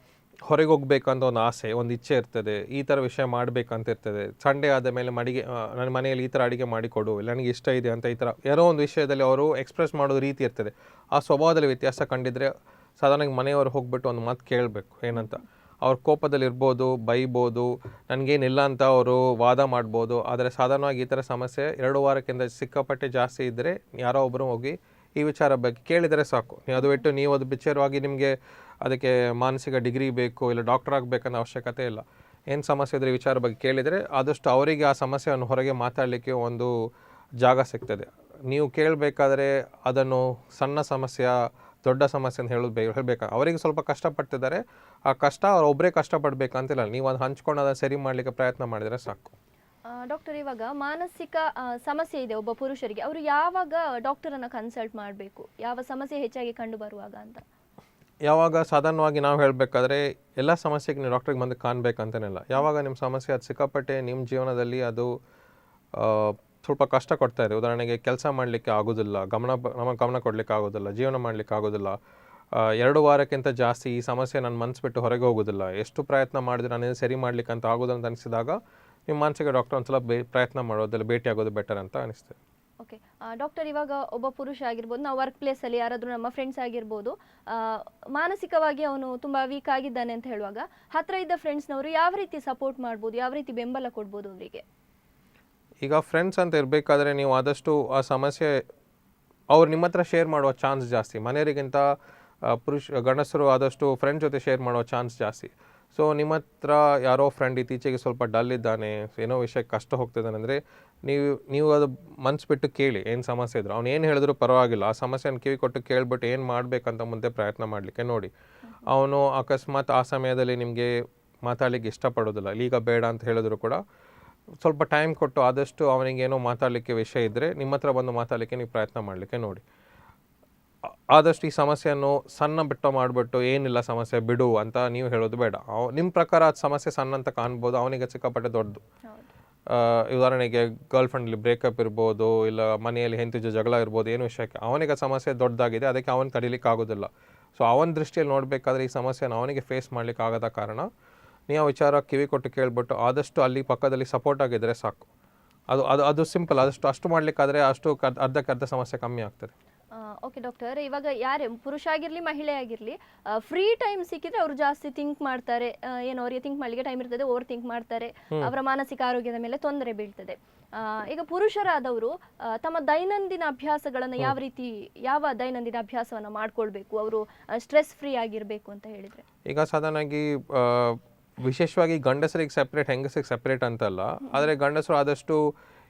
S2: ಹೊರಗೆ ಹೋಗ್ಬೇಕಂತ ಒಂದು ಆಸೆ, ಒಂದು ಇಚ್ಛೆ ಇರ್ತದೆ, ಈ ಥರ ವಿಷಯ ಮಾಡಬೇಕಂತ ಇರ್ತದೆ. ಸಂಡೇ ಆದ ಮೇಲೆ ನನ್ನ ಮನೆಯಲ್ಲಿ ಈ ಥರ ಅಡುಗೆ ಮಾಡಿಕೊಡು, ಇಲ್ಲ ನನಗೆ ಇಷ್ಟ ಇದೆ ಅಂತ ಈ ಥರ ಯಾರೋ ಒಂದು ವಿಷಯದಲ್ಲಿ ಅವರು ಎಕ್ಸ್ಪ್ರೆಸ್ ಮಾಡೋದು ರೀತಿ ಇರ್ತದೆ. ಆ ಸ್ವಭಾವದಲ್ಲಿ ವ್ಯತ್ಯಾಸ ಕಂಡಿದ್ರೆ ಸಾಧಾರಣವಾಗಿ ಮನೆಯವರು ಹೋಗ್ಬಿಟ್ಟು ಒಂದು ಮಾತು ಕೇಳಬೇಕು. ಏನಂತ, ಅವ್ರ ಕೋಪದಲ್ಲಿ ಇರ್ಬೋದು, ಬೈಬೋದು, ನನಗೇನಿಲ್ಲ ಅಂತ ಅವರು ವಾದ ಮಾಡ್ಬೋದು. ಆದರೆ ಸಾಧಾರಣವಾಗಿ ಈ ಥರ ಸಮಸ್ಯೆ 2 ವಾರಕ್ಕಿಂತ ಸಿಕ್ಕಾಪಟ್ಟೆ ಜಾಸ್ತಿ ಇದ್ದರೆ ಯಾರೋ ಒಬ್ಬರು ಹೋಗಿ ಈ ವಿಚಾರ ಬಗ್ಗೆ ಕೇಳಿದರೆ ಸಾಕು. ನೀವು ಅದು ಬಿಟ್ಟು ನೀವು ಅದು ವಿಚಾರವಾಗಿ ನಿಮಗೆ ಅದಕ್ಕೆ ಮಾನಸಿಕ ಡಿಗ್ರಿ ಬೇಕು, ಇಲ್ಲ ಡಾಕ್ಟರ್ ಆಗಬೇಕನ್ನೋ ಅವಶ್ಯಕತೆ ಇಲ್ಲ. ಏನು ಸಮಸ್ಯೆ ಇದ್ದರೆ ವಿಚಾರ ಬಗ್ಗೆ ಕೇಳಿದರೆ ಆದಷ್ಟು ಅವರಿಗೆ ಆ ಸಮಸ್ಯೆಯನ್ನು ಹೊರಗೆ ಮಾತಾಡಲಿಕ್ಕೆ ಒಂದು ಜಾಗ ಸಿಗ್ತದೆ. ನೀವು ಕೇಳಬೇಕಾದ್ರೆ ಅದನ್ನು ಸಣ್ಣ ಸಮಸ್ಯೆ ದೊಡ್ಡ ಸಮಸ್ಯೆ ಅಂತ ಹೇಳಬೇಕು. ಅವರಿಗೆ ಸ್ವಲ್ಪ ಕಷ್ಟಪಡ್ತಿದ್ದಾರೆ, ಆ ಕಷ್ಟ ಅವ್ರು ಒಬ್ಬರೇ ಕಷ್ಟಪಡಬೇಕಂತಿಲ್ಲ, ನೀವು ಅದು ಹಂಚ್ಕೊಂಡು ಅದನ್ನು ಸರಿ ಮಾಡಲಿಕ್ಕೆ ಪ್ರಯತ್ನ ಮಾಡಿದರೆ ಸಾಕು.
S1: ಡಾಕ್ಟರ್, ಇವಾಗ ಮಾನಸಿಕ ಸಮಸ್ಯೆ ಇದೆ ಒಬ್ಬ ಪುರುಷರಿಗೆ, ಅವರು ಯಾವಾಗ ಡಾಕ್ಟರನ್ನು ಕನ್ಸಲ್ಟ್ ಮಾಡಬೇಕು, ಯಾವ ಸಮಸ್ಯೆ ಹೆಚ್ಚಾಗಿ ಕಂಡು ಬರುವಾಗ ಅಂತ?
S2: ಯಾವಾಗ ಸಾಧಾರಣವಾಗಿ ನಾವು ಹೇಳಬೇಕಾದ್ರೆ ಎಲ್ಲ ಸಮಸ್ಯೆಗೆ ನೀವು ಡಾಕ್ಟ್ರಿಗೆ ಬಂದು ಕಾಣಬೇಕಂತನಿಲ್ಲ. ಯಾವಾಗ ನಿಮ್ಮ ಸಮಸ್ಯೆ ಅದು ಸಿಕ್ಕಾಪಟ್ಟೆ ನಿಮ್ಮ ಜೀವನದಲ್ಲಿ ಅದು ಸ್ವಲ್ಪ ಕಷ್ಟ ಕೊಡ್ತಾ ಇದೆ, ಉದಾಹರಣೆಗೆ ಕೆಲಸ ಮಾಡಲಿಕ್ಕೆ ಆಗೋದಿಲ್ಲ, ಗಮನ ಕೊಡಲಿಕ್ಕೆ ಆಗೋದಿಲ್ಲ, ಜೀವನ ಮಾಡಲಿಕ್ಕೆ ಆಗೋದಿಲ್ಲ, 2 ವಾರಕ್ಕಿಂತ ಜಾಸ್ತಿ ಈ ಸಮಸ್ಯೆ ನನ್ನ ಮನಸ್ಸು ಬಿಟ್ಟು ಹೊರಗೆ ಹೋಗೋದಿಲ್ಲ, ಎಷ್ಟು ಪ್ರಯತ್ನ ಮಾಡಿದ್ರೆ ನಾನು ಸರಿ ಮಾಡಲಿಕ್ಕೆ ಅಂತ ಆಗೋದಂತ ಅನಿಸಿದಾಗ ನಿಮ್ಮ ಮಾನಸಿಕ ಡಾಕ್ಟರ್ ಒಂದ್ಸಲ ಪ್ರಯತ್ನ ಮಾಡೋದಿಲ್ಲ, ಭೇಟಿ ಆಗೋದು ಬೆಟರ್ ಅಂತ ಅನಿಸ್ತದೆ.
S1: ಓಕೆ ಡಾಕ್ಟರ್, ಇವಾಗ ಒಬ್ಬ ಪುರುಷ ಆಗಿರ್ಬೋದು, ನಾವು ವರ್ಕ್ ಪ್ಲೇಸಲ್ಲಿ ಯಾರಾದರೂ ನಮ್ಮ ಫ್ರೆಂಡ್ಸ್ ಆಗಿರ್ಬೋದು, ಮಾನಸಿಕವಾಗಿ ಅವನು ತುಂಬ ವೀಕ್ ಆಗಿದ್ದಾನೆ ಅಂತ ಹೇಳುವಾಗ ಹತ್ತಿರ ಇದ್ದ ಫ್ರೆಂಡ್ಸ್ನವರು ಯಾವ ರೀತಿ ಸಪೋರ್ಟ್ ಮಾಡ್ಬೋದು, ಯಾವ ರೀತಿ ಬೆಂಬಲ ಕೊಡ್ಬೋದು ಅವರಿಗೆ?
S2: ಈಗ ಫ್ರೆಂಡ್ಸ್ ಅಂತ ಇರಬೇಕಾದ್ರೆ ನೀವು ಆದಷ್ಟು ಆ ಸಮಸ್ಯೆ ಅವ್ರು ನಿಮ್ಮ ಹತ್ರ ಶೇರ್ ಮಾಡುವ ಚಾನ್ಸ್ ಜಾಸ್ತಿ. ಮನೆಯವರಿಗಿಂತ ಗಂಡಸರು ಆದಷ್ಟು ಫ್ರೆಂಡ್ ಜೊತೆ ಶೇರ್ ಮಾಡುವ ಚಾನ್ಸ್ ಜಾಸ್ತಿ. ಸೊ ನಿಮ್ಮ ಹತ್ರ ಯಾರೋ ಫ್ರೆಂಡ್ ಇತ್ತೀಚೆಗೆ ಸ್ವಲ್ಪ ಡಲ್ ಇದ್ದಾನೆ, ಏನೋ ವಿಷಯಕ್ಕೆ ಕಷ್ಟ ಹೋಗ್ತಿದ್ದಾನೆ ಅಂದರೆ ನೀವು ಅದು ಮನ್ಸು ಬಿಟ್ಟು ಕೇಳಿ, ಏನು ಸಮಸ್ಯೆ ಇದ್ರು ಅವ್ನು ಏನು ಹೇಳಿದ್ರು ಪರವಾಗಿಲ್ಲ, ಆ ಸಮಸ್ಯೆನ ಕಿವಿ ಕೊಟ್ಟು ಕೇಳ್ಬಿಟ್ಟು ಏನು ಮಾಡಬೇಕಂತ ಮುಂದೆ ಪ್ರಯತ್ನ ಮಾಡಲಿಕ್ಕೆ ನೋಡಿ. ಅವನು ಅಕಸ್ಮಾತ್ ಆ ಸಮಯದಲ್ಲಿ ನಿಮಗೆ ಮಾತಾಡಲಿಕ್ಕೆ ಇಷ್ಟಪಡೋದಿಲ್ಲ, ಈಗ ಬೇಡ ಅಂತ ಹೇಳಿದ್ರು ಕೂಡ ಸ್ವಲ್ಪ ಟೈಮ್ ಕೊಟ್ಟು ಆದಷ್ಟು ಅವನಿಗೇನೋ ಮಾತಾಡಲಿಕ್ಕೆ ವಿಷಯ ಇದ್ದರೆ ನಿಮ್ಮ ಹತ್ರ ಬಂದು ಮಾತಾಡಲಿಕ್ಕೆ ನೀವು ಪ್ರಯತ್ನ ಮಾಡಲಿಕ್ಕೆ ನೋಡಿ. ಆದಷ್ಟು ಈ ಸಮಸ್ಯೆಯನ್ನು ಸಣ್ಣ ಮಾಡಿಬಿಟ್ಟು ಏನಿಲ್ಲ ಸಮಸ್ಯೆ ಬಿಡು ಅಂತ ನೀವು ಹೇಳೋದು ಬೇಡ. ನಿಮ್ಮ ಪ್ರಕಾರ ಅದು ಸಮಸ್ಯೆ ಸಣ್ಣ ಅಂತ ಕಾಣ್ಬೋದು, ಅವನಿಗೆ ಸಿಕ್ಕಾಪಟ್ಟೆ ದೊಡ್ಡದು. ಉದಾಹರಣೆಗೆ ಗರ್ಲ್ ಫ್ರೆಂಡಲ್ಲಿ ಬ್ರೇಕಪ್ ಇರ್ಬೋದು, ಇಲ್ಲ ಮನೆಯಲ್ಲಿ ಹೆಂಡತಿ ಜಗಳ ಇರ್ಬೋದು, ಏನು ವಿಷಯಕ್ಕೆ ಅವನಿಗೆ ಸಮಸ್ಯೆ ದೊಡ್ಡದಾಗಿದೆ, ಅದಕ್ಕೆ ಅವನು ತಡೀಲಿಕ್ಕೆ ಆಗೋದಿಲ್ಲ. ಸೊ ಅವನ ದೃಷ್ಟಿಯಲ್ಲಿ ನೋಡಬೇಕಾದ್ರೆ ಈ ಸಮಸ್ಯೆನ ಅವನಿಗೆ ಫೇಸ್ ಮಾಡಲಿಕ್ಕೆ ಆಗದ ಕಾರಣ ನೀವು ವಿಚಾರ ಕಿವಿ ಕೊಟ್ಟು ಕೇಳ್ಬಿಟ್ಟು ಆದಷ್ಟು ಅಲ್ಲಿ ಪಕ್ಕದಲ್ಲಿ ಸಪೋರ್ಟ್ ಆಗಿದ್ದರೆ ಸಾಕು. ಅದು ಸಿಂಪಲ್. ಅಷ್ಟು ಮಾಡಲಿಕ್ಕಾದರೆ ಅಷ್ಟು ಅರ್ಧಕ್ಕರ್ಧ ಸಮಸ್ಯೆ ಕಮ್ಮಿ ಆಗ್ತದೆ.
S1: ಓಕೆ ಡಾಕ್ಟರ್, ಇವಾಗ ಯಾರೇ ಪುರುಷ ಆಗಿರಲಿ ಮಹಿಳೆ ಆಗಿರಲಿ, ಫ್ರೀ ಟೈಮ್ ಸಿಕ್ಕಿದ್ರೆ ಅವರು ಜಾಸ್ತಿ ಥಿಂಕ್ ಮಾಡ್ತಾರೆ, ಏನು ಅವರಿಗೆ ಥಿಂಕ್ ಮಾಡಲಿಕ್ಕೆ ಟೈಮ್ ಇರ್ತದೆ, ಓವರ್ ಥಿಂಕ್ ಮಾಡ್ತಾರೆ, ಅವರ ಮಾನಸಿಕ ಆರೋಗ್ಯದ ಮೇಲೆ ತೊಂದರೆ ಬೀಳ್ತದೆ. ಈಗ ಪುರುಷರಾದವರು ತಮ್ಮ ದೈನಂದಿನ ಅಭ್ಯಾಸಗಳನ್ನು ಯಾವ ದೈನಂದಿನ ಅಭ್ಯಾಸವನ್ನು ಮಾಡ್ಕೊಳ್ಬೇಕು, ಅವರು ಸ್ಟ್ರೆಸ್ ಫ್ರೀ ಆಗಿರಬೇಕು ಅಂತ ಹೇಳಿದ್ರೆ?
S2: ಈಗ ಸಾಧಾರಣವಾಗಿ ವಿಶೇಷವಾಗಿ ಗಂಡಸರಿಗೆ ಸೆಪ್ರೇಟ್, ಹೆಂಗಸರಿಗೆ ಸೆಪ್ರೇಟ್ ಅಂತಲ್ಲ, ಆದರೆ ಗಂಡಸರು ಆದಷ್ಟು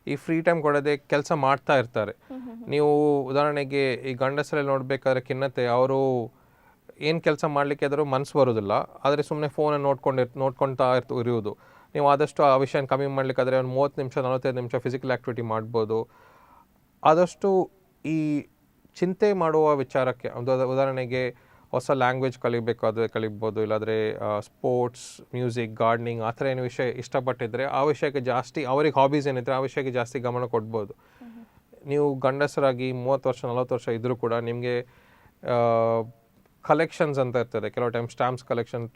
S2: ಈ ಫ್ರೀ ಟೈಮ್ ಕೊಡೋದೇ ಕೆಲಸ ಮಾಡ್ತಾ ಇರ್ತಾರೆ. ನೀವು ಉದಾಹರಣೆಗೆ ಈ ಗಂಡಸರಲ್ಲಿ ನೋಡಬೇಕಾದ್ರೆ ಖಿನ್ನತೆ, ಅವರು ಏನು ಕೆಲಸ ಮಾಡಲಿಕ್ಕೆ ಆದರೂ ಮನಸ್ಸು ಬರೋದಿಲ್ಲ, ಆದರೆ ಸುಮ್ಮನೆ ಫೋನನ್ನು ನೋಡ್ಕೊಳ್ತಾ ಇರುವುದು. ನೀವು ಆದಷ್ಟು ಆ ವಿಷಯನ ಕಮ್ಮಿ ಮಾಡಲಿಕ್ಕಾದರೆ ಒಂದು 30 ನಿಮಿಷ 45 ನಿಮಿಷ ಫಿಸಿಕಲ್ ಆ್ಯಕ್ಟಿವಿಟಿ ಮಾಡ್ಬೋದು. ಆದಷ್ಟು ಈ ಚಿಂತೆ ಮಾಡುವ ವಿಚಾರಕ್ಕೆ ಉದಾಹರಣೆಗೆ ಹೊಸ ಲ್ಯಾಂಗ್ವೇಜ್ ಕಲಿಬೇಕಾದ್ರೆ ಕಲಿಬೋದು, ಇಲ್ಲಾಂದರೆ ಸ್ಪೋರ್ಟ್ಸ್, ಮ್ಯೂಸಿಕ್, ಗಾರ್ಡನಿಂಗ್ ಆ ಥರ ಏನು ವಿಷಯ ಇಷ್ಟಪಟ್ಟಿದ್ರೆ ಆ ವಿಷಯಕ್ಕೆ ಜಾಸ್ತಿ, ಅವ್ರಿಗೆ ಹಾಬೀಸ್ ಏನಿದ್ರೆ ಆ ವಿಷಯಕ್ಕೆ ಜಾಸ್ತಿ ಗಮನ ಕೊಡ್ಬೋದು. ನೀವು ಗಂಡಸರಾಗಿ 30 ವರ್ಷ 40 ವರ್ಷ ಇದ್ದರೂ ಕೂಡ ನಿಮಗೆ ಕಲೆಕ್ಷನ್ಸ್ ಅಂತ ಇರ್ತದೆ, ಕೆಲವು time stamps collection,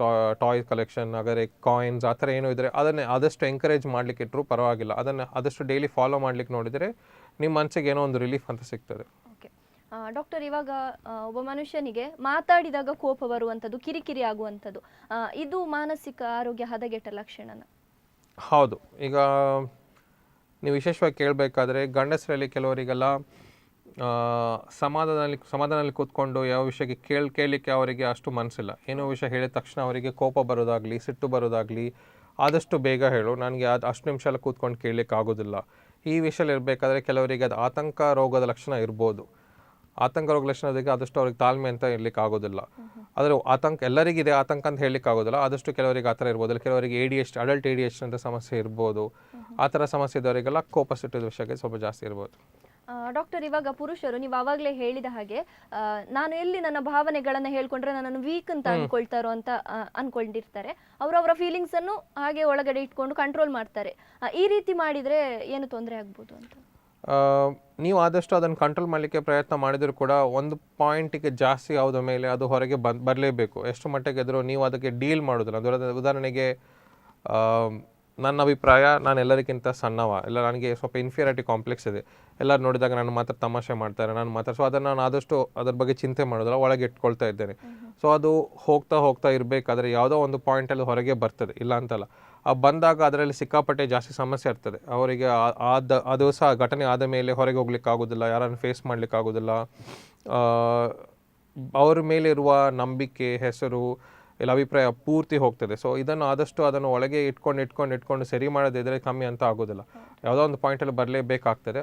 S2: toy collection, ಹಾಗಾದರೆ ಕಾಯಿನ್ಸ್ ಆ ಥರ ಏನೋ ಇದ್ದರೆ ಅದನ್ನೇ ಆದಷ್ಟು ಎಂಕರೇಜ್ ಮಾಡಲಿಕ್ಕೆ ಇಟ್ಟರು ಪರವಾಗಿಲ್ಲ. ಅದನ್ನು ಆದಷ್ಟು ಡೈಲಿ ಫಾಲೋ ಮಾಡಲಿಕ್ಕೆ ನೋಡಿದರೆ ನಿಮ್ಮ ಮನಸ್ಸಿಗೆ ಏನೋ ಒಂದು ರಿಲೀಫ್ ಅಂತ ಸಿಗ್ತದೆ.
S1: ಓಕೆ ಡಾಕ್ಟರ್, ಇವಾಗ ಒಬ್ಬ ಮನುಷ್ಯನಿಗೆ ಮಾತಾಡಿದಾಗ ಕೋಪ ಬರುವಂಥದ್ದು, ಕಿರಿಕಿರಿ ಆಗುವಂಥದ್ದು, ಇದು ಮಾನಸಿಕ ಆರೋಗ್ಯ ಹದಗೆಟ್ಟ ಲಕ್ಷಣನ?
S2: ಹೌದು. ಈಗ ನೀವು ವಿಶೇಷವಾಗಿ ಕೇಳಬೇಕಾದ್ರೆ ಗಂಡಸರಲ್ಲಿ ಕೆಲವರಿಗೆಲ್ಲ ಸಮಾಧಾನದಲ್ಲಿ ಕೂತ್ಕೊಂಡು ಯಾವ ವಿಷಯಕ್ಕೆ ಕೇಳಲಿಕ್ಕೆ ಅವರಿಗೆ ಅಷ್ಟು ಮನಸ್ಸಿಲ್ಲ. ಏನೋ ವಿಷಯ ಹೇಳಿದ ತಕ್ಷಣ ಅವರಿಗೆ ಕೋಪ ಬರೋದಾಗಲಿ, ಸಿಟ್ಟು ಬರೋದಾಗಲಿ, ಆದಷ್ಟು ಬೇಗ ಹೇಳು, ನನಗೆ ಅದು ಅಷ್ಟು ನಿಮಿಷ ಎಲ್ಲ ಕೂತ್ಕೊಂಡು ಕೇಳಲಿಕ್ಕೆ ಆಗೋದಿಲ್ಲ. ಈ ವಿಷಯಲ್ಲಿ ಇರಬೇಕಾದ್ರೆ ಕೆಲವರಿಗೆ ಅದು ಆತಂಕ ರೋಗದ ಲಕ್ಷಣ ಇರ್ಬೋದು. ಆತಂಕ ರೋಗ ಲಕ್ಷಣದಿಗೆ ಆದಷ್ಟು ಅವ್ರಿಗೆ ತಾಳ್ಮೆ ಅಂತ ಇರಲಿಕ್ಕೆ ಆಗೋದಿಲ್ಲ. ಆದರೆ ಆತಂಕ ಎಲ್ಲರಿಗಿದೆ ಆತಂಕ ಅಂತ ಹೇಳಲಿಕ್ಕೆ ಆಗೋದಿಲ್ಲ. ಆದಷ್ಟು ಕೆಲವರಿಗೆ ಆ ಥರ ಇರ್ಬೋದು. ಕೆಲವರಿಗೆ ADHD, ಅಡಲ್ಟ್ ADHD ಅಂತ ಸಮಸ್ಯೆ ಇರ್ಬೋದು. ಆ ಥರ ಸಮಸ್ಯೆ ಇದ್ದವರಿಗೆಲ್ಲ ಕೋಪ ಸಿಟ್ಟಿದ ವಿಷಯಕ್ಕೆ ಸ್ವಲ್ಪ ಜಾಸ್ತಿ ಇರ್ಬೋದು.
S1: ಡಾಕ್ಟರ್, ಇವಾಗ ಪುರುಷರು ನೀವು ಆವಾಗಲೇ ಹೇಳಿದ ಹಾಗೆ ನಾನು ಎಲ್ಲಿ ನನ್ನ ಭಾವನೆಗಳನ್ನು ಹೇಳ್ಕೊಂಡ್ರೆ ನನ್ನನ್ನು ವೀಕ್ ಅಂತ ಅನ್ಕೊಳ್ತಾರೋ ಅಂತ ಅನ್ಕೊಂಡಿರ್ತಾರೆ. ಅವರವರ ಫೀಲಿಂಗ್ಸ್ ಅನ್ನು ಹಾಗೆ ಒಳಗಡೆ ಇಟ್ಕೊಂಡು ಕಂಟ್ರೋಲ್ ಮಾಡ್ತಾರೆ. ಈ ರೀತಿ ಮಾಡಿದ್ರೆ ಏನು ತೊಂದರೆ ಆಗ್ಬೋದು ಅಂತ?
S2: ನೀವು ಆದಷ್ಟು ಅದನ್ನು ಕಂಟ್ರೋಲ್ ಮಾಡಲಿಕ್ಕೆ ಪ್ರಯತ್ನ ಮಾಡಿದರೂ ಕೂಡ ಒಂದು ಪಾಯಿಂಟಿಗೆ ಜಾಸ್ತಿ ಯಾವುದ ಮೇಲೆ ಅದು ಹೊರಗೆ ಬರಲೇಬೇಕು. ಎಷ್ಟು ಮಟ್ಟಿಗೆ ಇದ್ರೂ ನೀವು ಅದಕ್ಕೆ ಡೀಲ್ ಮಾಡೋದಿಲ್ಲ. ಉದಾಹರಣೆಗೆ ನನ್ನ ಅಭಿಪ್ರಾಯ, ನಾನು ಎಲ್ಲರಿಗಿಂತ ಸಣ್ಣವ, ಇಲ್ಲ ನನಗೆ ಸ್ವಲ್ಪ ಇನ್ಫೀರಿಯಾರಿಟಿ ಕಾಂಪ್ಲೆಕ್ಸ್ ಇದೆ, ಎಲ್ಲರೂ ನೋಡಿದಾಗ ನಾನು ಮಾತ್ರ ತಮಾಷೆ ಮಾಡ್ತಾರೆ, ನಾನು ಮಾತ್ರ, ಸೊ ಅದನ್ನು ನಾನು ಆದಷ್ಟು ಅದ್ರ ಬಗ್ಗೆ ಚಿಂತೆ ಮಾಡೋದಿಲ್ಲ, ಒಳಗೆ ಇಟ್ಕೊಳ್ತಾ ಇದ್ದೇನೆ. ಸೊ ಅದು ಹೋಗ್ತಾ ಇರಬೇಕಾದ್ರೆ ಯಾವುದೋ ಒಂದು ಪಾಯಿಂಟಲ್ಲಿ ಹೊರಗೆ ಬರ್ತದೆ, ಇಲ್ಲ ಅಂತಲ್ಲ. ಬಂದಾಗ ಅದರಲ್ಲಿ ಸಿಕ್ಕಾಪಟ್ಟೆ ಜಾಸ್ತಿ ಸಮಸ್ಯೆ ಇರ್ತದೆ. ಅವರಿಗೆ ಆ ದಿವಸ ಘಟನೆ ಆದ ಮೇಲೆ ಹೊರಗೆ ಹೋಗ್ಲಿಕ್ಕೆ ಆಗೋದಿಲ್ಲ, ಯಾರನ್ನು ಫೇಸ್ ಮಾಡ್ಲಿಕ್ಕೆ ಆಗೋದಿಲ್ಲ. ಅವ್ರ ಮೇಲೆ ಇರುವ ನಂಬಿಕೆ, ಹೆಸರು, ಇಲ್ಲ ಅಭಿಪ್ರಾಯ ಪೂರ್ತಿ ಹೋಗ್ತದೆ. ಸೊ ಇದನ್ನು ಆದಷ್ಟು ಅದನ್ನು ಒಳಗೆ ಇಟ್ಕೊಂಡು ಸರಿ ಮಾಡೋದಿದ್ರೆ ಕಮ್ಮಿ ಅಂತ ಆಗೋದಿಲ್ಲ. ಯಾವುದೋ ಒಂದು ಪಾಯಿಂಟಲ್ಲಿ ಬರಲೇಬೇಕಾಗ್ತದೆ.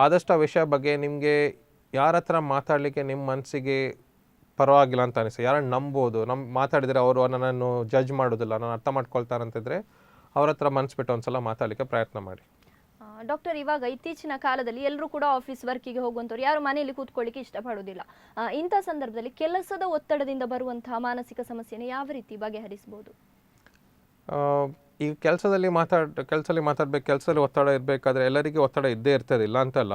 S2: ಆದಷ್ಟು ಆ ವಿಷಯ ಬಗ್ಗೆ ನಿಮಗೆ ಯಾರ ಹತ್ರ ಮಾತಾಡಲಿಕ್ಕೆ ನಿಮ್ಮ ಮನಸ್ಸಿಗೆ ಪರವಾಗಿಲ್ಲ ಅಂತ ಅನಿಸ್ತದೆ, ಯಾರನ್ನು ನಂಬೋದು, ಮಾತಾಡಿದರೆ ಅವರು ನನ್ನನ್ನು ಜಡ್ಜ್ ಮಾಡೋದಿಲ್ಲ, ನಾನು ಅರ್ಥ ಮಾಡ್ಕೊಳ್ತಾರಂತಿದ್ರೆ ಅವ್ರ ಹತ್ರ ಮನಸ್ಸು ಬಿಟ್ಟು ಒಂದ್ಸಲ ಮಾತಾಡಲಿಕ್ಕೆ ಪ್ರಯತ್ನ ಮಾಡಿ.
S1: ಡಾಕ್ಟರ್, ಇವಾಗ ಇತ್ತೀಚಿನ ಕಾಲದಲ್ಲಿ ಎಲ್ಲರೂ ಕೂಡ ಆಫೀಸ್ ವರ್ಕಿಗೆ ಹೋಗುವಂಥವ್ರು, ಯಾರು ಮನೆಯಲ್ಲಿ ಕೂತ್ಕೊಳ್ಳಿಕ್ಕೆ ಇಷ್ಟಪಡೋದಿಲ್ಲ. ಇಂಥ ಸಂದರ್ಭದಲ್ಲಿ ಕೆಲಸದ ಒತ್ತಡದಿಂದ ಬರುವಂತಹ ಮಾನಸಿಕ ಸಮಸ್ಯೆಯನ್ನು ಯಾವ ರೀತಿ ಬಗೆಹರಿಸಬಹುದು?
S2: ಈಗ ಕೆಲಸದಲ್ಲಿ ಮಾತಾಡ್ಬೇಕು, ಕೆಲಸದಲ್ಲಿ ಒತ್ತಡ ಇರಬೇಕಾದ್ರೆ ಎಲ್ಲರಿಗೂ ಒತ್ತಡ ಇದ್ದೇ ಇರ್ತದೆ, ಇಲ್ಲ ಅಂತಲ್ಲ.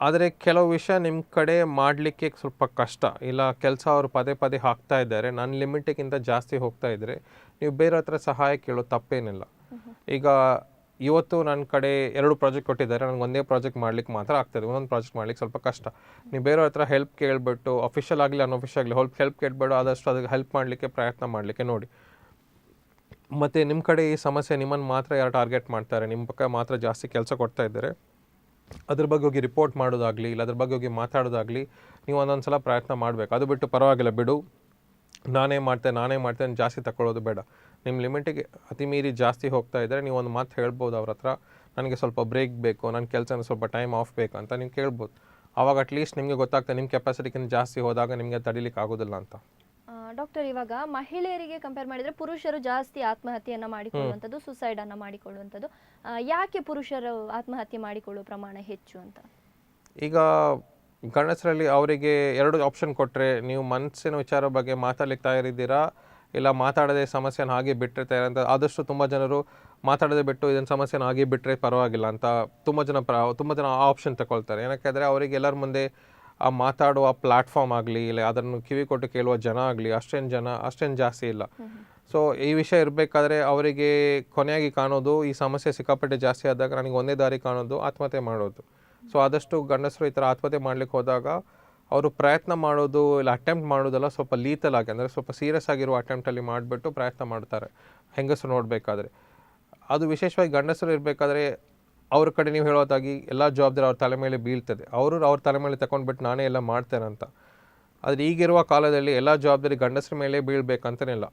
S2: ಆದರೆ ಕೆಲವು ವಿಷಯ ನಿಮ್ಮ ಕಡೆ ಮಾಡಲಿಕ್ಕೆ ಸ್ವಲ್ಪ ಕಷ್ಟ, ಇಲ್ಲ ಕೆಲಸ ಅವರು ಪದೇ ಹಾಕ್ತಾ ಇದ್ದಾರೆ, ನನ್ನ ಲಿಮಿಟಿಗಿಂತ ಜಾಸ್ತಿ ಹೋಗ್ತಾ ಇದ್ದರೆ ನೀವು ಬೇರೆ ಹತ್ರ ಸಹಾಯ ಕೇಳೋದು ತಪ್ಪೇನಿಲ್ಲ. ಈಗ ಇವತ್ತು ನನ್ನ ಕಡೆ 2 ಪ್ರಾಜೆಕ್ಟ್ ಕೊಟ್ಟಿದ್ದಾರೆ, ನನಗೆ ಒಂದೇ ಪ್ರಾಜೆಕ್ಟ್ ಮಾಡ್ಲಿಕ್ಕೆ ಮಾತ್ರ ಆಗ್ತದೆ, ಒಂದೊಂದು ಪ್ರಾಜೆಕ್ಟ್ ಮಾಡ್ಲಿಕ್ಕೆ ಸ್ವಲ್ಪ ಕಷ್ಟ. ನೀವು ಬೇರೆಯವ್ರ ಹತ್ರ ಹೆಲ್ಪ್ ಕೇಳಿಬಿಟ್ಟು, ಅಫಿಷಿಯಲ್ ಆಗಲಿ ಅನ್ಅಫಿಷಿಯಲ್ ಆಗಲಿ ಹೆಲ್ಪ್ ಕೇಳ್ಬೇಡು, ಆದಷ್ಟು ಅದಕ್ಕೆ ಹೆಲ್ಪ್ ಮಾಡಲಿಕ್ಕೆ ಪ್ರಯತ್ನ ಮಾಡಲಿಕ್ಕೆ ನೋಡಿ. ಮತ್ತು ನಿಮ್ಮ ಕಡೆ ಈ ಸಮಸ್ಯೆ ನಿಮ್ಮನ್ನು ಮಾತ್ರ ಯಾರು ಟಾರ್ಗೆಟ್ ಮಾಡ್ತಾರೆ, ನಿಮ್ಮ ಪಕ್ಕ ಮಾತ್ರ ಜಾಸ್ತಿ ಕೆಲಸ ಕೊಡ್ತಾ ಇದ್ದಾರೆ, ಅದ್ರ ಬಗ್ಗೆ ಹೋಗಿ ರಿಪೋರ್ಟ್ ಮಾಡೋದಾಗಲಿ, ಇಲ್ಲ ಅದ್ರ ಬಗ್ಗೆ ಹೋಗಿ ಮಾತಾಡೋದಾಗಲಿ ನೀವು ಒಂದೊಂದು ಸಲ ಪ್ರಯತ್ನ ಮಾಡಬೇಕು. ಅದು ಬಿಟ್ಟು ಪರವಾಗಿಲ್ಲ ಬಿಡು, ನಾನೇ ಮಾಡ್ತೇನೆ ಜಾಸ್ತಿ ತಗೊಳ್ಳೋದು ಬೇಡ. ನಿಮ್ಮ ಲಿಮಿಟಿಗೆ ಅತಿ ಮೀರಿ ಜಾಸ್ತಿ ಹೋಗ್ತಾ ಇದ್ದರೆ ನೀವು ಒಂದು ಮಾತು ಹೇಳ್ಬೋದು ಅವ್ರ ಹತ್ರ, ನನಗೆ ಸ್ವಲ್ಪ ಬ್ರೇಕ್ ಬೇಕು, ನನ್ನ ಕೆಲಸನ ಸ್ವಲ್ಪ ಟೈಮ್ ಆಫ್ ಬೇಕು ಅಂತ ನೀವು ಕೇಳ್ಬೋದು. ಆವಾಗ ಅಟ್ಲೀಸ್ಟ್ ನಿಮಗೆ ಗೊತ್ತಾಗ್ತದೆ ನಿಮ್ಮ ಕೆಪಾಸಿಟಿಗಿಂತ ಜಾಸ್ತಿ ಹೋದಾಗ ನಿಮಗೆ ತಡಿಲಿಕ್ಕೆ ಆಗೋದಿಲ್ಲ ಅಂತ.
S1: ಡಾಕ್ಟರ್, ಇವಾಗ ಮಹಿಳೆಯರಿಗೆ ಕಂಪೇರ್ ಮಾಡಿದರೆ ಪುರುಷರು ಜಾಸ್ತಿ ಆತ್ಮಹತ್ಯೆಯನ್ನು ಮಾಡಿಕೊಳ್ಳುವಂಥದ್ದು, ಸುಸೈಡನ್ನು ಮಾಡಿಕೊಳ್ಳುವಂಥದ್ದು, ಯಾಕೆ ಪುರುಷರು ಆತ್ಮಹತ್ಯೆ ಮಾಡಿಕೊಳ್ಳುವ ಪ್ರಮಾಣ ಹೆಚ್ಚು ಅಂತ?
S2: ಈಗ ಗಂಡಸರಲ್ಲಿ ಅವರಿಗೆ 2 ಆಪ್ಷನ್ ಕೊಟ್ಟರೆ, ನೀವು ಮನಸ್ಸಿನ ವಿಚಾರ ಬಗ್ಗೆ ಮಾತಾಡ್ಲಿಕ್ಕೆ ತಯಾರಿದ್ದೀರಾ, ಇಲ್ಲ ಮಾತಾಡದೆ ಸಮಸ್ಯೆನ ಹಾಗೆ ಬಿಟ್ಟಿರ್ತಾರೆ ಅಂತ. ಆದಷ್ಟು ತುಂಬ ಜನರು ಮಾತಾಡದೆ ಬಿಟ್ಟು ಇದನ್ನು ಸಮಸ್ಯೆನ ಹಾಗೆ ಬಿಟ್ಟರೆ ಪರವಾಗಿಲ್ಲ ಅಂತ ತುಂಬ ಜನ ಆ ಆಪ್ಷನ್ ತಗೊಳ್ತಾರೆ. ಏನಕ್ಕಾದರೆ ಅವರಿಗೆ ಎಲ್ಲರ ಮುಂದೆ ಆ ಮಾತಾಡುವ ಪ್ಲ್ಯಾಟ್ಫಾರ್ಮ್ ಆಗಲಿ, ಇಲ್ಲ ಅದನ್ನು ಕಿವಿ ಕೊಟ್ಟು ಕೇಳುವ ಜನ ಆಗಲಿ ಅಷ್ಟೇನು ಜಾಸ್ತಿ ಇಲ್ಲ. ಸೊ ಈ ವಿಷಯ ಇರಬೇಕಾದ್ರೆ ಅವರಿಗೆ ಕೊನೆಯಾಗಿ ಕಾಣೋದು, ಈ ಸಮಸ್ಯೆ ಸಿಕ್ಕಾಪಟ್ಟೆ ಜಾಸ್ತಿ ಆದಾಗ ನನಗೆ ಒಂದೇ ದಾರಿ ಕಾಣೋದು ಆತ್ಮಹತ್ಯೆ ಮಾಡೋದು. ಸೊ ಆದಷ್ಟು ಗಂಡಸರು ಈ ಥರ ಆತ್ಮಹತ್ಯೆ ಮಾಡ್ಲಿಕ್ಕೆ ಹೋದಾಗ ಅವರು ಪ್ರಯತ್ನ ಮಾಡೋದು, ಇಲ್ಲ ಅಟೆಂಪ್ಟ್ ಮಾಡೋದೆಲ್ಲ ಸ್ವಲ್ಪ ಲೀತಲ್ ಆಗಿ, ಅಂದರೆ ಸ್ವಲ್ಪ ಸೀರಿಯಸ್ ಆಗಿರುವ ಅಟೆಂಪ್ಟಲ್ಲಿ ಮಾಡಿಬಿಟ್ಟು ಪ್ರಯತ್ನ ಮಾಡ್ತಾರೆ ಹೆಂಗಸರು ನೋಡಬೇಕಾದ್ರೆ. ಅದು ವಿಶೇಷವಾಗಿ ಗಂಡಸರು ಇರಬೇಕಾದ್ರೆ ಅವ್ರ ಕಡೆ ನೀವು ಹೇಳೋದಾಗಿ ಎಲ್ಲ ಜವಾಬ್ದಾರಿ ಅವ್ರ ತಲೆ ಮೇಲೆ ಬೀಳ್ತದೆ, ಅವ್ರ ತಲೆ ಮೇಲೆ ತಗೊಂಡ್ಬಿಟ್ಟು ನಾನೇ ಎಲ್ಲ ಮಾಡ್ತೇನೆ ಅಂತ. ಆದರೆ ಈಗಿರುವ ಕಾಲದಲ್ಲಿ ಎಲ್ಲ ಜವಾಬ್ದಾರಿ ಗಂಡಸರ ಮೇಲೆ ಬೀಳಬೇಕಂತನಿಲ್ಲ.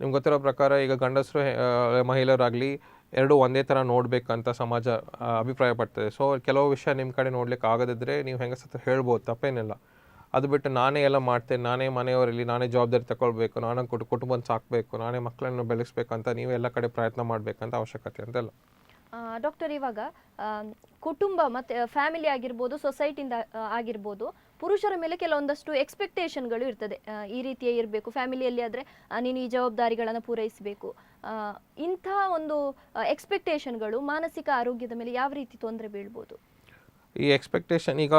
S2: ನಿಮ್ಗೆ ಗೊತ್ತಿರೋ ಪ್ರಕಾರ ಈಗ ಗಂಡಸರು ಮಹಿಳೆಯರಾಗಲಿ 2 ಒಂದೇ ಥರ ನೋಡಬೇಕಂತ ಸಮಾಜ ಅಭಿಪ್ರಾಯ ಪಡ್ತದೆ. ಸೊ ಕೆಲವು ವಿಷಯ ನಿಮ್ಮ ಕಡೆ ನೋಡ್ಲಿಕ್ಕೆ ಆಗದಿದ್ದರೆ ನೀವು ಹೆಂಗಸತ್ರ ಹೇಳ್ಬೋದು, ತಪ್ಪೇನಿಲ್ಲ. ಅದು ಬಿಟ್ಟು ನಾನೇ ಎಲ್ಲ ಮಾಡ್ತೇನೆ, ನಾನೇ ಮನೆಯವರಲ್ಲಿ ನಾನೇ ಜವಾಬ್ದಾರಿ ತಗೊಳ್ಬೇಕು, ನಾನೇ ಕುಟುಂಬನ ಸಾಕಬೇಕು, ನಾನೇ ಮಕ್ಕಳನ್ನು ಬೆಳೆಸ್ಬೇಕಂತ ನೀವು ಎಲ್ಲ ಕಡೆ ಪ್ರಯತ್ನ ಮಾಡಬೇಕಂತ ಅವಶ್ಯಕತೆ ಅಂತೆಲ್ಲ.
S1: ಡಾಕ್ಟರ್, ಇವಾಗ ಕುಟುಂಬ ಮತ್ತು ಫ್ಯಾಮಿಲಿ ಆಗಿರ್ಬೋದು, ಸೊಸೈಟಿಯಿಂದ ಆಗಿರ್ಬೋದು, ಪುರುಷರ ಮೇಲೆ ಕೆಲವೊಂದಷ್ಟು ಎಕ್ಸ್ಪೆಕ್ಟೇಷನ್ಗಳು ಇರ್ತದೆ. ಈ ರೀತಿಯೇ ಇರಬೇಕು, ಫ್ಯಾಮಿಲಿಯಲ್ಲಿ ಆದರೆ ನೀನು ಈ ಜವಾಬ್ದಾರಿಗಳನ್ನು ಪೂರೈಸಬೇಕು. ಇಂಥ ಒಂದು ಎಕ್ಸ್ಪೆಕ್ಟೇಷನ್ಗಳು ಮಾನಸಿಕ ಆರೋಗ್ಯದ ಮೇಲೆ ಯಾವ ರೀತಿ ತೊಂದರೆ ಬೀಳ್ಬೋದು?
S2: ಈ ಎಕ್ಸ್ಪೆಕ್ಟೇಷನ್ ಈಗ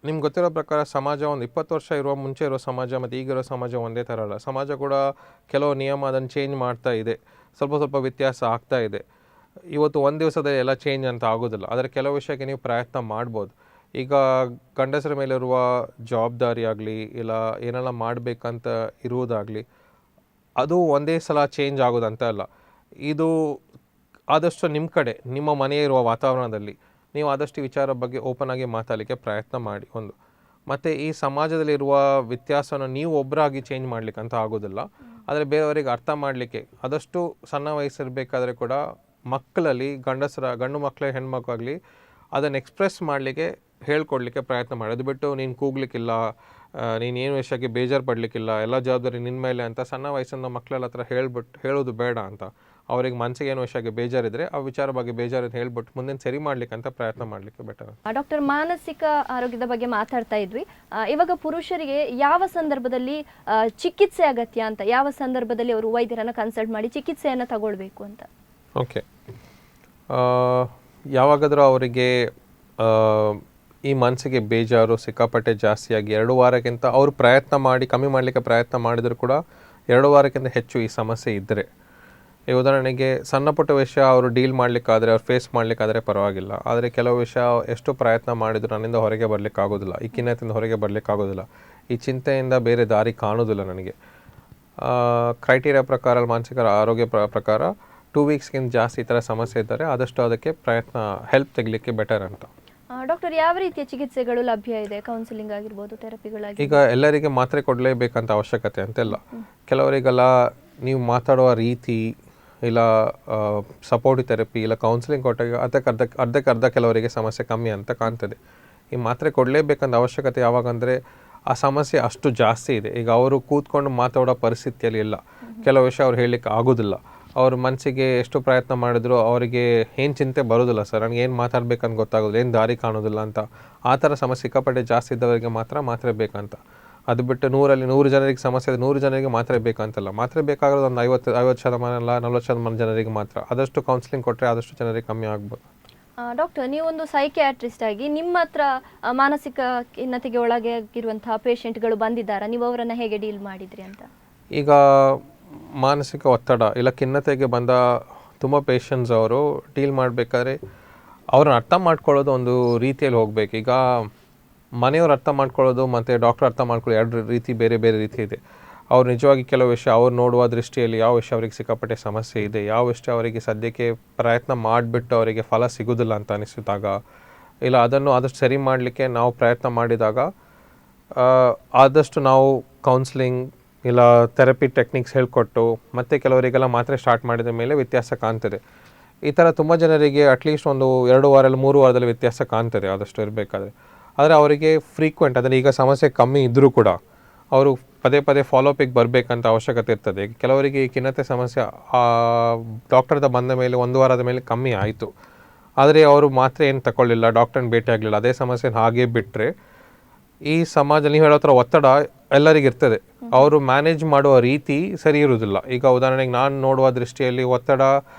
S2: ನಿಮ್ಗೆ ಗೊತ್ತಿರೋ ಪ್ರಕಾರ ಸಮಾಜ ಒಂದು 20 ವರ್ಷ ಮುಂಚೆ ಇರೋ ಸಮಾಜ ಮತ್ತು ಈಗಿರೋ ಸಮಾಜ ಒಂದೇ ಥರ ಅಲ್ಲ. ಸಮಾಜ ಕೂಡ ಕೆಲವು ನಿಯಮ ಅದನ್ನು ಚೇಂಜ್ ಮಾಡ್ತಾ ಇದೆ, ಸ್ವಲ್ಪ ವ್ಯತ್ಯಾಸ ಆಗ್ತಾ ಇದೆ. ಇವತ್ತು ಒಂದು ದಿವಸದಲ್ಲಿ ಎಲ್ಲ ಚೇಂಜ್ ಅಂತ ಆಗೋದಿಲ್ಲ, ಆದರೆ ಕೆಲವು ವಿಷಯಕ್ಕೆ ನೀವು ಪ್ರಯತ್ನ ಮಾಡ್ಬೋದು. ಈಗ ಗಂಡಸರ ಮೇಲಿರುವ ಜವಾಬ್ದಾರಿ ಆಗಲಿ ಇಲ್ಲ ಏನೆಲ್ಲ ಮಾಡಬೇಕಂತ ಇರುವುದಾಗಲಿ ಅದು ಒಂದೇ ಸಲ ಚೇಂಜ್ ಆಗೋದಂತ ಅಲ್ಲ. ಇದು ಆದಷ್ಟು ನಿಮ್ಮ ಕಡೆ ನಿಮ್ಮ ಮನೆ ಇರುವ ವಾತಾವರಣದಲ್ಲಿ ನೀವು ಆದಷ್ಟು ವಿಚಾರ ಬಗ್ಗೆ ಓಪನ್ ಆಗಿ ಮಾತಾಡಲಿಕ್ಕೆ ಪ್ರಯತ್ನ ಮಾಡಿ ಒಂದು. ಮತ್ತು ಈ ಸಮಾಜದಲ್ಲಿರುವ ವ್ಯತ್ಯಾಸನ ನೀವು ಒಬ್ಬರಾಗಿ ಚೇಂಜ್ ಮಾಡಲಿಕ್ಕೆ ಅಂತ ಆಗೋದಿಲ್ಲ. ಆದರೆ ಬೇರೆಯವರಿಗೆ ಅರ್ಥ ಮಾಡಲಿಕ್ಕೆ ಆದಷ್ಟು ಸಣ್ಣ ವಯಸ್ಸಿರಬೇಕಾದ್ರೆ ಕೂಡ ಮಕ್ಕಳಲ್ಲಿ ಗಂಡು ಮಕ್ಕಳೇ ಹೆಣ್ಮಕ್ಳಾಗಲಿ ಅದನ್ನು ಎಕ್ಸ್ಪ್ರೆಸ್ ಮಾಡಲಿಕ್ಕೆ ಹೇಳ್ಕೊಡ್ಲಿಕ್ಕೆ ಪ್ರಯತ್ನ ಮಾಡಿ. ಅದು ಬಿಟ್ಟು ನೀನು ಕೂಗ್ಲಿಕ್ಕಿಲ್ಲ, ನೀನೇನು ವಿಷಯಕ್ಕೆ ಬೇಜಾರು ಪಡಲಿಕ್ಕಿಲ್ಲ, ಎಲ್ಲ ಜವಾಬ್ದಾರಿ ನಿನ್ನ ಮೇಲೆ ಅಂತ ಸಣ್ಣ ವಯಸ್ಸಿನ ಮಕ್ಕಳೆಲ್ಲ ಹತ್ರ ಹೇಳೋದು ಬೇಡ ಅಂತ. ಅವ್ರಿಗೆ ಮನಸ್ಸಿಗೆ ಏನು ವಿಷಯಕ್ಕೆ ಬೇಜಾರಿದ್ರೆ ಆ ವಿಚಾರ ಬಗ್ಗೆ ಬೇಜಾರಿದ್ದು ಹೇಳ್ಬಿಟ್ಟು ಮುಂದಿನ ಸರಿ ಮಾಡ್ಲಿಕ್ಕೆ ಅಂತ ಪ್ರಯತ್ನ ಮಾಡಲಿಕ್ಕೆ ಬೆಟರ್.
S1: ಡಾಕ್ಟರ್, ಮಾನಸಿಕ ಆರೋಗ್ಯದ ಬಗ್ಗೆ ಮಾತಾಡ್ತಾ ಇದ್ವಿ. ಇವಾಗ ಪುರುಷರಿಗೆ ಯಾವ ಸಂದರ್ಭದಲ್ಲಿ ಚಿಕಿತ್ಸೆ ಅಗತ್ಯ ಅಂತ, ಯಾವ ಸಂದರ್ಭದಲ್ಲಿ ಅವರು ವೈದ್ಯರನ್ನ ಕನ್ಸಲ್ಟ್ ಮಾಡಿ ಚಿಕಿತ್ಸೆಯನ್ನು ತಗೊಳ್ಬೇಕು ಅಂತ?
S2: ಓಕೆ, ಯಾವಾಗಾದರೂ ಅವರಿಗೆ ಈ ಮನಸ್ಸಿಗೆ ಬೇಜಾರು ಸಿಕ್ಕಾಪಟ್ಟೆ ಜಾಸ್ತಿಯಾಗಿ 2 ವಾರಕ್ಕಿಂತ ಅವರು ಪ್ರಯತ್ನ ಮಾಡಿ ಕಮ್ಮಿ ಮಾಡಲಿಕ್ಕೆ ಪ್ರಯತ್ನ ಮಾಡಿದರೂ ಕೂಡ 2 ವಾರಕ್ಕಿಂತ ಹೆಚ್ಚು ಈ ಸಮಸ್ಯೆ ಇದ್ದರೆ, ಈ ಉದಾಹರಣೆಗೆ ಸಣ್ಣ ಪುಟ್ಟ ವಿಷಯ ಅವರು ಡೀಲ್ ಮಾಡಲಿಕ್ಕಾದರೆ ಅವ್ರು ಫೇಸ್ ಮಾಡಲಿಕ್ಕಾದರೆ ಪರವಾಗಿಲ್ಲ. ಆದರೆ ಕೆಲವು ವಿಷಯ ಎಷ್ಟು ಪ್ರಯತ್ನ ಮಾಡಿದ್ರು ನನ್ನಿಂದ ಹೊರಗೆ ಬರಲಿಕ್ಕಾಗೋದಿಲ್ಲ, ಈ ಖಿನ್ನತೆಯಿಂದ ಹೊರಗೆ ಬರಲಿಕ್ಕಾಗೋದಿಲ್ಲ, ಈ ಚಿಂತೆಯಿಂದ ಬೇರೆ ದಾರಿ ಕಾಣೋದಿಲ್ಲ ನನಗೆ. ಕ್ರೈಟೀರಿಯಾ ಪ್ರಕಾರ ಮಾನಸಿಕ ಆರೋಗ್ಯ ಪ್ರಕಾರ 2 ವೀಕ್ಸ್ಗಿಂತ ಜಾಸ್ತಿ ಈ ಥರ ಸಮಸ್ಯೆ ಇದ್ದರೆ ಆದಷ್ಟು ಅದಕ್ಕೆ ಹೆಲ್ಪ್ ತೆಗಲಿಕ್ಕೆ ಬೆಟರ್ ಅಂತ.
S1: ಡಾಕ್ಟರ್, ಯಾವ ರೀತಿಯ ಚಿಕಿತ್ಸೆಗಳು ಲಭ್ಯ ಇದೆ? ಕೌನ್ಸಿಲಿಂಗ್ ಆಗಿರ್ಬೋದು, ಥೆರಪಿಗಳಾಗಿ?
S2: ಈಗ ಎಲ್ಲರಿಗೆ ಮಾತ್ರೆ ಕೊಡಲೇಬೇಕಂತ ಅವಶ್ಯಕತೆ ಅಂತೆಲ್ಲ. ಕೆಲವರಿಗೆಲ್ಲ ನೀವು ಮಾತಾಡುವ ರೀತಿ ಇಲ್ಲ ಸಪೋರ್ಟಿವ್ ಥೆರಪಿ ಇಲ್ಲ ಕೌನ್ಸಿಲಿಂಗ್ ಕೊಟ್ಟಾಗ ಅರ್ಧಕ್ಕೆ ಅರ್ಧ ಕೆಲವರಿಗೆ ಸಮಸ್ಯೆ ಕಮ್ಮಿ ಅಂತ ಕಾಣ್ತದೆ. ಈ ಮಾತ್ರೆ ಕೊಡಲೇಬೇಕಂತ ಅವಶ್ಯಕತೆ ಯಾವಾಗಂದರೆ ಆ ಸಮಸ್ಯೆ ಅಷ್ಟು ಜಾಸ್ತಿ ಇದೆ. ಈಗ ಅವರು ಕೂತ್ಕೊಂಡು ಮಾತಾಡೋ ಪರಿಸ್ಥಿತಿಯಲ್ಲಿ ಇಲ್ಲ, ಕೆಲವು ವಿಷಯ ಅವ್ರು ಹೇಳಲಿಕ್ಕೆ ಆಗೋದಿಲ್ಲ. ಅವ್ರ ಮನಸ್ಸಿಗೆ ಎಷ್ಟು ಪ್ರಯತ್ನ ಮಾಡಿದ್ರು ಅವರಿಗೆ ಏನು ಚಿಂತೆ ಬರೋದಿಲ್ಲ, ಸರ್ ನನಗೆ ಏನು ಮಾತಾಡ್ಬೇಕಂತ ಗೊತ್ತಾಗೋದಿಲ್ಲ, ಏನು ದಾರಿ ಕಾಣೋದಿಲ್ಲ ಅಂತ. ಆ ಥರ ಸಮಸ್ಯೆ ಸಿಕ್ಕಾಪಟ್ಟೆ ಜಾಸ್ತಿ ಇದ್ದವರಿಗೆ ಮಾತ್ರೆ ಬೇಕಂತ. ಅದು ಬಿಟ್ಟು 100 ಜನರಿಗೆ ಸಮಸ್ಯೆ ಇದೆ, 100 ಜನರಿಗೆ ಮಾತ್ರೆ ಬೇಕಂತಲ್ಲ. ಮಾತ್ರೆ ಬೇಕಾಗಿರೋದು ಒಂದು 50% ಅಲ್ಲ, 40% ಜನರಿಗೆ ಮಾತ್ರ. ಆದಷ್ಟು ಕೌನ್ಸಿಲಿಂಗ್ ಕೊಟ್ಟರೆ ಆದಷ್ಟು ಜನರಿಗೆ ಕಮ್ಮಿ ಆಗ್ಬೋದು.
S1: ಡಾಕ್ಟರ್, ನೀವೊಂದು ಸೈಕಿಯಾಟ್ರಿಸ್ಟ್ ಆಗಿ ನಿಮ್ಮ ಹತ್ರ ಮಾನಸಿಕ ಖಿನ್ನತೆಗೆ ಒಳಗಾಗಿರುವಂತಹ ಪೇಷಂಟ್ಗಳು ಬಂದಿದ್ದಾರಾ? ನೀವು ಅವರನ್ನು ಹೇಗೆ ಡೀಲ್ ಮಾಡಿದ್ರಿ ಅಂತ?
S2: ಈಗ ಮಾನಸಿಕ ಒತ್ತಡ ಇಲ್ಲ ಖಿನ್ನತೆಗೆ ಬಂದ ತುಂಬ ಪೇಷಂಟ್ಸ್ ಅವರು ಡೀಲ್ ಮಾಡಬೇಕಾದ್ರೆ ಅವ್ರನ್ನ ಅರ್ಥ ಮಾಡ್ಕೊಳ್ಳೋದು ಒಂದು ರೀತಿಯಲ್ಲಿ ಹೋಗಬೇಕು. ಈಗ ಮನೆಯವ್ರು ಅರ್ಥ ಮಾಡ್ಕೊಳ್ಳೋದು ಮತ್ತು ಡಾಕ್ಟರ್ ಅರ್ಥ ಮಾಡ್ಕೊಳ್ಳೋದು 2 ರೀತಿ, ಬೇರೆ ಬೇರೆ ರೀತಿ ಇದೆ. ಅವ್ರು ನಿಜವಾಗಿ ಕೆಲವು ವಿಷಯ ಅವ್ರು ನೋಡುವ ದೃಷ್ಟಿಯಲ್ಲಿ ಯಾವ ವಿಷಯ ಅವರಿಗೆ ಸಿಕ್ಕಾಪಟ್ಟೆ ಸಮಸ್ಯೆ ಇದೆ, ಯಾವ ವಿಷಯ ಅವರಿಗೆ ಸದ್ಯಕ್ಕೆ ಪ್ರಯತ್ನ ಮಾಡಿಬಿಟ್ಟು ಅವರಿಗೆ ಫಲ ಸಿಗೋದಿಲ್ಲ ಅಂತ ಅನಿಸಿದಾಗ, ಇಲ್ಲ ಅದನ್ನು ಆದಷ್ಟು ಸರಿ ಮಾಡಲಿಕ್ಕೆ ನಾವು ಪ್ರಯತ್ನ ಮಾಡಿದಾಗ ಆದಷ್ಟು ನಾವು ಕೌನ್ಸ್ಲಿಂಗ್ ಇಲ್ಲ ಥೆರಪಿ ಟೆಕ್ನಿಕ್ಸ್ ಹೇಳ್ಕೊಟ್ಟು ಮತ್ತು ಕೆಲವರಿಗೆಲ್ಲ ಮಾತ್ರೆ ಸ್ಟಾರ್ಟ್ ಮಾಡಿದ ಮೇಲೆ ವ್ಯತ್ಯಾಸ ಕಾಣ್ತದೆ. ಈ ಥರ ತುಂಬ ಜನರಿಗೆ ಅಟ್ಲೀಸ್ಟ್ ಒಂದು 2 ವಾರ ಇಲ್ಲ 3 ವಾರದಲ್ಲಿ ವ್ಯತ್ಯಾಸ ಕಾಣ್ತದೆ ಆದಷ್ಟು ಇರಬೇಕಾದ್ರೆ. ಆದರೆ ಅವರಿಗೆ ಫ್ರೀಕ್ವೆಂಟ್ ಅಂದರೆ ಈಗ ಸಮಸ್ಯೆ ಕಮ್ಮಿ ಇದ್ದರೂ ಕೂಡ ಅವರು ಪದೇ ಫಾಲೋಅಪಿಗೆ ಬರಬೇಕಂತ ಅವಶ್ಯಕತೆ ಇರ್ತದೆ. ಕೆಲವರಿಗೆ ಈ ಖಿನ್ನತೆ ಸಮಸ್ಯೆ ಡಾಕ್ಟರ್ದ ಬಂದ ಮೇಲೆ 1 ವಾರದ ಮೇಲೆ ಕಮ್ಮಿ ಆಯಿತು, ಆದರೆ ಅವರು ಮಾತ್ರೆ ಏನು ತಗೊಳ್ಳಿಲ್ಲ, ಡಾಕ್ಟರ್ನ ಭೇಟಿ ಆಗಲಿಲ್ಲ, ಅದೇ ಸಮಸ್ಯೆನ ಹಾಗೇ ಬಿಟ್ಟರೆ ಈ ಸಮಾಜದಲ್ಲಿ ನೀವು ಹೇಳೋ ಥರ ಒತ್ತಡ ಎಲ್ಲರಿಗಿರ್ತದೆ. ಅವರು ಮ್ಯಾನೇಜ್ ಮಾಡುವ ರೀತಿ ಸರಿ ಇರುವುದಿಲ್ಲ. ಈಗ ಉದಾಹರಣೆಗೆ ನಾನು ನೋಡುವ ದೃಷ್ಟಿಯಲ್ಲಿ ಒತ್ತಡ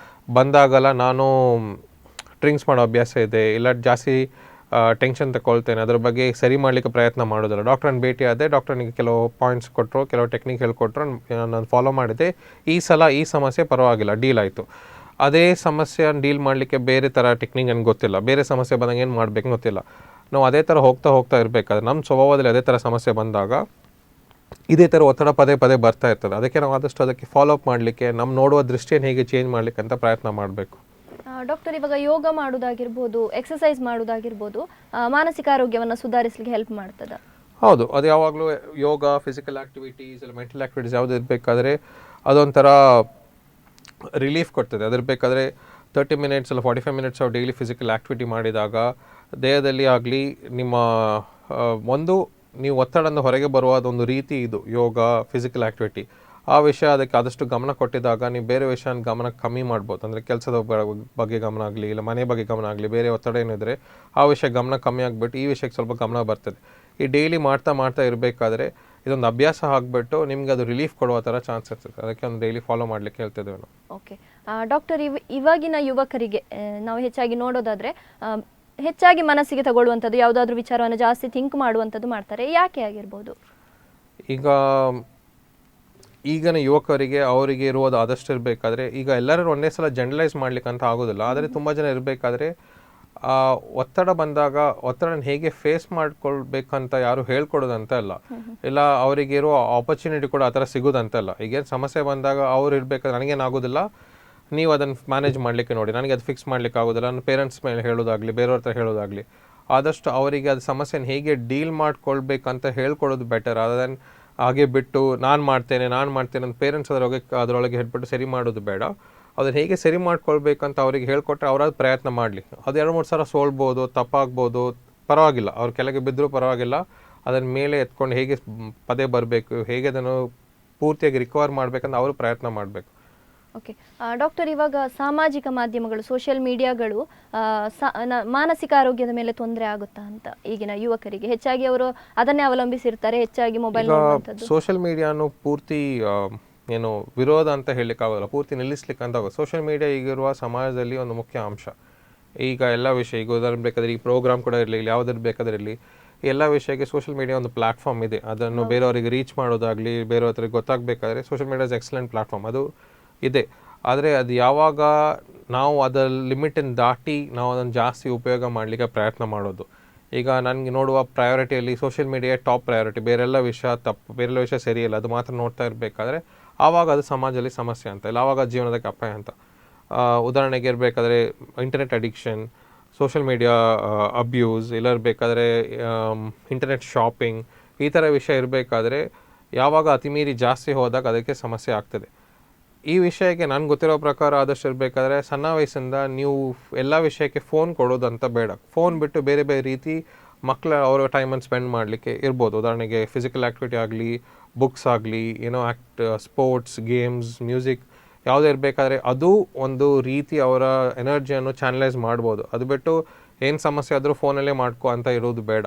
S2: ಬಂದಾಗಲ್ಲ ನಾನು ಡ್ರಿಂಕ್ಸ್ ಮಾಡೋ ಅಭ್ಯಾಸ ಇದೆ, ಇಲ್ಲ ಜಾಸ್ತಿ ಟೆನ್ಷನ್ ತಗೊಳ್ತೇನೆ, ಅದ್ರ ಬಗ್ಗೆ ಸರಿ ಮಾಡಲಿಕ್ಕೆ ಪ್ರಯತ್ನ ಮಾಡೋದಿಲ್ಲ. ಡಾಕ್ಟ್ರನ್ನ ಭೇಟಿ ಆದೆ, ಡಾಕ್ಟ್ರನಿಗೆ ಕೆಲವು ಪಾಯಿಂಟ್ಸ್ ಕೊಟ್ಟರು, ಕೆಲವು ಟೆಕ್ನಿಕ್ ಹೇಳ್ಕೊಟ್ರು, ನಾನು ಫಾಲೋ ಮಾಡಿದೆ, ಈ ಸಲ ಈ ಸಮಸ್ಯೆ ಪರವಾಗಿಲ್ಲ ಡೀಲ್ ಆಯಿತು. ಅದೇ ಸಮಸ್ಯೆಯನ್ನು ಡೀಲ್ ಮಾಡಲಿಕ್ಕೆ ಬೇರೆ ಥರ ಟೆಕ್ನಿಕ್ ನನಗೆ ಗೊತ್ತಿಲ್ಲ, ಬೇರೆ ಸಮಸ್ಯೆ ಬಂದಾಗ ಏನು ಮಾಡಬೇಕು ಗೊತ್ತಿಲ್ಲ. ನಾವು ಅದೇ ಥರ ಹೋಗ್ತಾ ಇರಬೇಕಾದ್ರೆ ನಮ್ಮ ಸ್ವಭಾವದಲ್ಲಿ ಅದೇ ಥರ ಸಮಸ್ಯೆ ಬಂದಾಗ ಇದೇ ಥರ ಒತ್ತಡ ಪದೇ ಬರ್ತಾ ಇರ್ತದೆ. ಅದಕ್ಕೆ ನಾವು ಆದಷ್ಟು ಅದಕ್ಕೆ ಫಾಲೋಅಪ್ ಮಾಡಲಿಕ್ಕೆ ನಮ್ಮ ನೋಡುವ ದೃಷ್ಟಿಯನ್ನು ಹೇಗೆ ಚೇಂಜ್ ಮಾಡಲಿಕ್ಕೆ ಅಂತ ಪ್ರಯತ್ನ ಮಾಡಬೇಕು.
S1: ಡಾಕ್ಟರ್, ಇವಾಗ ಯೋಗ ಮಾಡೋದಾಗಿರ್ಬೋದು, ಎಕ್ಸಸೈಸ್ ಮಾಡೋದಾಗಿರ್ಬೋದು, ಮಾನಸಿಕ ಆರೋಗ್ಯವನ್ನು ಸುಧಾರಿಸಲಿಕ್ಕೆ ಹೆಲ್ಪ್ ಮಾಡ್ತದ?
S2: ಹೌದು, ಅದು ಯಾವಾಗಲೂ ಯೋಗ, ಫಿಸಿಕಲ್ ಆ್ಯಕ್ಟಿವಿಟೀಸ್ ಇಲ್ಲ ಮೆಂಟಲ್ ಆ್ಯಕ್ಟಿವಿಟೀಸ್ ಯಾವುದು ಇರಬೇಕಾದ್ರೆ ಅದೊಂಥರ ರಿಲೀಫ್ ಕೊಡ್ತದೆ. ಅದಿರಬೇಕಾದ್ರೆ 30 ಮಿನಿಟ್ಸ್ ಇಲ್ಲ 45 minutes of daily physical activity ಮಾಡಿದಾಗ ದೇಹದಲ್ಲಿ ಆಗಲಿ ನಿಮ್ಮ ಒಂದು ನೀವು ಒತ್ತಡದಿಂದ ಹೊರಗೆ ಬರುವ ಅದೊಂದು ರೀತಿ ಇದು ಯೋಗ, ಫಿಸಿಕಲ್ ಆ್ಯಕ್ಟಿವಿಟಿ. ಆ ವಿಷಯ ಅದಕ್ಕೆ ಆದಷ್ಟು ಗಮನ ಕೊಟ್ಟಿದಾಗ ನೀವು ಬೇರೆ ವಿಷಯನ ಗಮನ ಕಮ್ಮಿ ಮಾಡ್ಬೋದು. ಅಂದರೆ ಕೆಲಸದ ಬಗ್ಗೆ ಗಮನ ಆಗಲಿ ಇಲ್ಲ ಮನೆ ಬಗ್ಗೆ ಗಮನ ಆಗಲಿ, ಬೇರೆ ಒತ್ತಡ ಏನಿದ್ರೆ ಆ ವಿಷಯ ಗಮನ ಕಮ್ಮಿ ಆಗಿಬಿಟ್ಟು ಈ ವಿಷಯಕ್ಕೆ ಸ್ವಲ್ಪ ಗಮನ ಬರ್ತದೆ. ಈ ಡೈಲಿ ಮಾಡ್ತಾ ಇರಬೇಕಾದ್ರೆ ಇದೊಂದು ಅಭ್ಯಾಸ ಆಗಿಬಿಟ್ಟು ನಿಮ್ಗೆ ಅದು ರಿಲೀಫ್ ಕೊಡುವ ಥರ ಚಾನ್ಸ್ ಇರ್ತದೆ. ಅದಕ್ಕೆ ಒಂದು ಡೈಲಿ ಫಾಲೋ ಮಾಡಲಿಕ್ಕೆ ಹೇಳ್ತಿದ್ದೇವೆ ನಾವು.
S1: ಓಕೆ ಡಾಕ್ಟರ್, ಇವಾಗಿನ ಯುವಕರಿಗೆ ನಾವು ಹೆಚ್ಚಾಗಿ ನೋಡೋದಾದರೆ ಹೆಚ್ಚಾಗಿ ಮನಸ್ಸಿಗೆ ತಗೊಳ್ಳುವಂಥದ್ದು, ಯಾವುದಾದ್ರೂ ವಿಚಾರವನ್ನು ಜಾಸ್ತಿ ಥಿಂಕ್ ಮಾಡುವಂಥದ್ದು ಮಾಡ್ತಾರೆ, ಯಾಕೆ ಆಗಿರ್ಬೋದು?
S2: ಈಗಿನ ಯುವಕರಿಗೆ ಅವರಿಗೆ ಇರುವುದು ಆದಷ್ಟು ಇರಬೇಕಾದ್ರೆ ಈಗ ಎಲ್ಲರೂ ಒಂದೇ ಸಲ ಜನರಲೈಸ್ ಮಾಡ್ಲಿಕ್ಕೆ ಅಂತ ಆಗೋದಿಲ್ಲ. ಆದರೆ ತುಂಬ ಜನ ಇರಬೇಕಾದ್ರೆ ಆ ಒತ್ತಡ ಬಂದಾಗ ಒತ್ತಡನ ಹೇಗೆ ಫೇಸ್ ಮಾಡ್ಕೊಳ್ಬೇಕಂತ ಯಾರು ಹೇಳ್ಕೊಡೋದಂತ ಅಲ್ಲ, ಇಲ್ಲ ಅವರಿಗೆ ಇರುವ ಆಪರ್ಚುನಿಟಿ ಕೂಡ ಆ ಥರ ಸಿಗೋದಂತ ಅಲ್ಲ. ಈಗೇನು ಸಮಸ್ಯೆ ಬಂದಾಗ ಅವ್ರು ಇರಬೇಕಾದ್ರೆ ನನಗೇನಾಗೋದಿಲ್ಲ, ನೀವು ಅದನ್ನು ಮ್ಯಾನೇಜ್ ಮಾಡಲಿಕ್ಕೆ ನೋಡಿ, ನನಗೆ ಅದು ಫಿಕ್ಸ್ ಮಾಡಲಿಕ್ಕೆ ಆಗೋದಿಲ್ಲ, ನನ್ನ ಪೇರೆಂಟ್ಸ್ ಮೇಲೆ ಹೇಳೋದಾಗಲಿ ಬೇರೆಯವ್ರ ಹತ್ರ ಹೇಳೋದಾಗಲಿ, ಆದಷ್ಟು ಅವರಿಗೆ ಅದು ಸಮಸ್ಯೆನ ಹೇಗೆ ಡೀಲ್ ಮಾಡ್ಕೊಳ್ಬೇಕಂತ ಹೇಳ್ಕೊಡೋದು ಬೆಟರ್. ಅದನ್ನು ಹಾಗೆ ಬಿಟ್ಟು ನಾನು ಮಾಡ್ತೇನೆ ಅಂತ ಪೇರೆಂಟ್ಸ್ ಅದರೊಳಗೆ ಹೇಳ್ಬಿಟ್ಟು ಸರಿ ಮಾಡೋದು ಬೇಡ. ಅದನ್ನು ಹೇಗೆ ಸರಿ ಮಾಡ್ಕೊಳ್ಬೇಕಂತ ಅವರಿಗೆ ಹೇಳ್ಕೊಟ್ರೆ ಅವರಾದ ಪ್ರಯತ್ನ ಮಾಡಲಿ. ಅದು 2-3 ಸಲ ಸೋಲ್ಬೋದು, ತಪ್ಪಾಗ್ಬೋದು, ಪರವಾಗಿಲ್ಲ, ಅವ್ರ ಕೆಳಗೆ ಬಿದ್ದರೂ ಪರವಾಗಿಲ್ಲ. ಅದನ್ನ ಮೇಲೆ ಎತ್ಕೊಂಡು ಹೇಗೆ ಪದೇ ಬರಬೇಕು, ಹೇಗೆ ಅದನ್ನು ಪೂರ್ತಿಯಾಗಿ ರಿಕವರ್ ಮಾಡಬೇಕಂತ ಅವರು ಪ್ರಯತ್ನ ಮಾಡಬೇಕು.
S1: ಓಕೆ ಡಾಕ್ಟರ್, ಇವಾಗ ಸಾಮಾಜಿಕ ಮಾಧ್ಯಮಗಳು, ಸೋಷಿಯಲ್ ಮೀಡಿಯಾಗಳು ಮಾನಸಿಕ ಆರೋಗ್ಯದ ಮೇಲೆ ತೊಂದರೆ ಆಗುತ್ತಾ ಅಂತ ಈಗಿನ ಯುವಕರಿಗೆ? ಹೆಚ್ಚಾಗಿ ಅವರು ಅದನ್ನೇ ಅವಲಂಬಿಸಿರ್ತಾರೆ, ಹೆಚ್ಚಾಗಿ ಮೊಬೈಲ್ ನೋಡುವಂಥದ್ದು.
S2: ಸೋಷಿಯಲ್ ಮೀಡಿಯಾನು ಪೂರ್ತಿ ಏನು ವಿರೋಧ ಅಂತ ಹೇಳಲಿಕ್ಕಾಗೋಲ್ಲ, ಪೂರ್ತಿ ನಿಲ್ಲಿಸ್ಲಿಕ್ಕೆ ಅಂತ ಆಗೋದು. ಸೋಷಿಯಲ್ ಮೀಡಿಯಾ ಈಗಿರುವ ಸಮಾಜದಲ್ಲಿ ಒಂದು ಮುಖ್ಯ ಅಂಶ. ಈಗ ಎಲ್ಲ ವಿಷಯ, ಈಗ ಉದಾಹರಣೆ ಬೇಕಾದರೆ ಈ ಪ್ರೋಗ್ರಾಮ್ ಕೂಡ ಇರಲಿ, ಯಾವುದಾದ್ರು ಬೇಕಾದ್ರೆ ಇರಲಿ, ಎಲ್ಲ ವಿಷಯಕ್ಕೆ ಸೋಷಿಯಲ್ ಮೀಡಿಯಾ ಒಂದು ಪ್ಲಾಟ್ಫಾರ್ಮ್ ಇದೆ. ಅದನ್ನು ಬೇರೆಯವರಿಗೆ ರೀಚ್ ಮಾಡೋದಾಗಲಿ, ಬೇರೆಯವ್ರ ಹತ್ರ ಗೊತ್ತಾಗಬೇಕಾದ್ರೆ social media is excellent platform, ಅದು ಇದೆ. ಆದರೆ ಅದು ಯಾವಾಗ ನಾವು ಅದರ ಲಿಮಿಟನ್ನು ದಾಟಿ ನಾವು ಅದನ್ನು ಜಾಸ್ತಿ ಉಪಯೋಗ ಮಾಡಲಿಕ್ಕೆ ಪ್ರಯತ್ನ ಮಾಡೋದು. ಈಗ ನನಗೆ ನೋಡುವ ಪ್ರಯಾರಿಟಿಯಲ್ಲಿ ಸೋಷಿಯಲ್ ಮೀಡಿಯಾ ಟಾಪ್ ಪ್ರಯಾರಿಟಿ, ಬೇರೆಲ್ಲ ವಿಷಯ ತಪ್ಪು, ಬೇರೆಲ್ಲ ವಿಷಯ ಸರಿಯಿಲ್ಲ, ಅದು ಮಾತ್ರ ನೋಡ್ತಾ ಇರಬೇಕಾದ್ರೆ ಆವಾಗ ಅದು ಸಮಾಜದಲ್ಲಿ ಸಮಸ್ಯೆ ಅಂತ, ಇಲ್ಲ ಆವಾಗ ಜೀವನದ ಅಪಾಯ ಅಂತ. ಉದಾಹರಣೆಗೆ ಇರಬೇಕಾದ್ರೆ internet addiction, social media abuse, ಇಲ್ಲ ಇರಬೇಕಾದ್ರೆ ಇಂಟರ್ನೆಟ್ ಶಾಪಿಂಗ್, ಈ ಥರ ವಿಷಯ ಇರಬೇಕಾದ್ರೆ ಯಾವಾಗ ಅತಿಮೀರಿ ಜಾಸ್ತಿ ಹೋದಾಗ ಅದಕ್ಕೆ ಸಮಸ್ಯೆ ಆಗ್ತದೆ. ಈ ವಿಷಯಕ್ಕೆ ನನಗೆ ಗೊತ್ತಿರೋ ಪ್ರಕಾರ ಆದಷ್ಟು ಇರಬೇಕಾದ್ರೆ ಸಣ್ಣ ವಯಸ್ಸಿಂದ ನೀವು ಎಲ್ಲ ವಿಷಯಕ್ಕೆ ಫೋನ್ ಕೊಡೋದಂತ ಬೇಡ. ಫೋನ್ ಬಿಟ್ಟು ಬೇರೆ ಬೇರೆ ರೀತಿ ಮಕ್ಕಳ ಅವರ ಟೈಮನ್ನು ಸ್ಪೆಂಡ್ ಮಾಡಲಿಕ್ಕೆ ಇರ್ಬೋದು. ಉದಾಹರಣೆಗೆ ಫಿಸಿಕಲ್ ಆ್ಯಕ್ಟಿವಿಟಿ ಆಗಲಿ, ಬುಕ್ಸ್ ಆಗಲಿ, ಏನೋ ಸ್ಪೋರ್ಟ್ಸ್, ಗೇಮ್ಸ್, ಮ್ಯೂಸಿಕ್ ಯಾವುದೇ ಇರಬೇಕಾದ್ರೆ ಅದು ಒಂದು ರೀತಿ ಅವರ ಎನರ್ಜಿಯನ್ನು ಚಾನಲೈಸ್ ಮಾಡ್ಬೋದು. ಅದು ಬಿಟ್ಟು ಏನು ಸಮಸ್ಯೆ ಆದರೂ ಫೋನಲ್ಲೇ ಮಾಡ್ಕೊ ಅಂತ ಇರೋದು ಬೇಡ.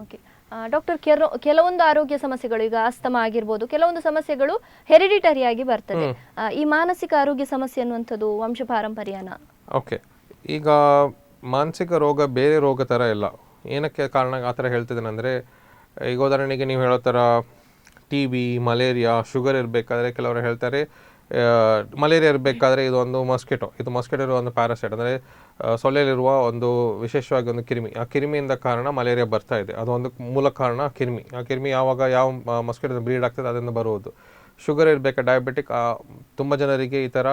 S1: ಓಕೆ ಡಾಕ್ಟರ್, ಕೆಲವೊಂದು ಆರೋಗ್ಯ ಸಮಸ್ಯೆಗಳು, ಈಗ ಅಸ್ತಮಾ ಆಗಿರ್ಬೋದು, ಕೆಲವೊಂದು ಸಮಸ್ಯೆಗಳು ಹೆರಿಡಿಟರಿ ಆಗಿ ಬರ್ತದೆ. ಈ ಮಾನಸಿಕ ಆರೋಗ್ಯ ಸಮಸ್ಯೆ ಅನ್ನುವಂಥದ್ದು ವಂಶ ಪಾರಂಪರ್ಯನ?
S2: ಓಕೆ, ಈಗ ಮಾನಸಿಕ ರೋಗ ಬೇರೆ ರೋಗ ಥರ ಇಲ್ಲ. ಏನಕ್ಕೆ ಕಾರಣ ಆ ಥರ ಹೇಳ್ತಿದ್ದೇನೆ ಅಂದರೆ, ಈಗ ಉದಾಹರಣೆಗೆ ನೀವು ಹೇಳೋ ಥರ TB, ಮಲೇರಿಯಾ, ಶುಗರ್ ಇರಬೇಕಾದ್ರೆ ಕೆಲವರು ಹೇಳ್ತಾರೆ ಮಲೇರಿಯಾ ಇರಬೇಕಾದ್ರೆ ಇದು ಒಂದು ಮೊಸ್ಕಿಟೋ ಇರುವ ಒಂದು ಪ್ಯಾರಾಸೈಟ್, ಅಂದರೆ ಸೊಳ್ಳೆಯಲ್ಲಿರುವ ಒಂದು ವಿಶೇಷವಾಗಿ ಒಂದು ಕಿರಿಮಿ, ಆ ಕಿರಿಮಿಯಿಂದ ಕಾರಣ ಮಲೇರಿಯಾ ಬರ್ತಾ ಇದೆ. ಅದು ಒಂದು ಮೂಲ ಕಾರಣ ಕಿರಿಮಿ. ಆ ಕಿರಿಮಿ ಯಾವಾಗ ಯಾವ ಮೊಸ್ಕಿಟೋ ಬ್ರೀಡ್ ಆಗ್ತದೆ ಅದರಿಂದ ಬರುವುದು. ಶುಗರ್ ಇರಬೇಕಾ, ಡಯಾಬಿಟಿಕ್, ತುಂಬ ಜನರಿಗೆ ಈ ಥರ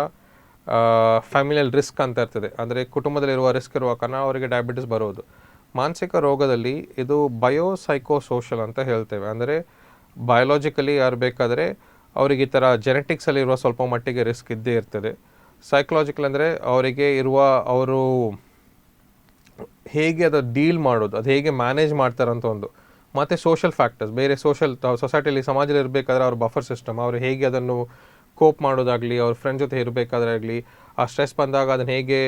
S2: ಫ್ಯಾಮಿಲಿಯಲ್ ರಿಸ್ಕ್ ಅಂತ ಇರ್ತದೆ, ಅಂದರೆ ಕುಟುಂಬದಲ್ಲಿರುವ ರಿಸ್ಕ್ ಇರುವ ಕಾರಣ ಅವರಿಗೆ ಡಯಾಬಿಟಿಸ್ ಬರೋದು. ಮಾನಸಿಕ ರೋಗದಲ್ಲಿ ಇದು ಬಯೋಸೈಕೋಸೋಷಲ್ ಅಂತ ಹೇಳ್ತೇವೆ, ಅಂದರೆ ಬಯೋಲಾಜಿಕಲಿ ಯಾರು ಬೇಕಾದರೆ ಅವರಿಗೆ ಈ ಥರ ಜೆನೆಟಿಕ್ಸಲ್ಲಿ ಇರುವ ಸ್ವಲ್ಪ ಮಟ್ಟಿಗೆ ರಿಸ್ಕ್ ಇದ್ದೇ ಇರ್ತದೆ. ಸೈಕಲಾಜಿಕಲ್ ಅಂದರೆ ಅವರಿಗೆ ಇರುವ ಅವರು ಹೇಗೆ ಅದು ಡೀಲ್ ಮಾಡೋದು, ಅದು ಹೇಗೆ ಮ್ಯಾನೇಜ್ ಮಾಡ್ತಾರಂತ ಒಂದು. ಮತ್ತು ಸೋಷಲ್ ಫ್ಯಾಕ್ಟರ್ಸ್, ಬೇರೆ ಸೊಸೈಟಿಯಲ್ಲಿ ಸಮಾಜದಲ್ಲಿ ಇರಬೇಕಾದ್ರೆ ಅವ್ರ ಬಫರ್ ಸಿಸ್ಟಮ್, ಅವರು ಹೇಗೆ ಅದನ್ನು ಕೋಪ್ ಮಾಡೋದಾಗಲಿ, ಅವ್ರ ಫ್ರೆಂಡ್ ಜೊತೆ ಇರಬೇಕಾದ್ರೆ ಆಗಲಿ, ಆ ಸ್ಟ್ರೆಸ್ ಬಂದಾಗ ಅದನ್ನು ಹೇಗೆ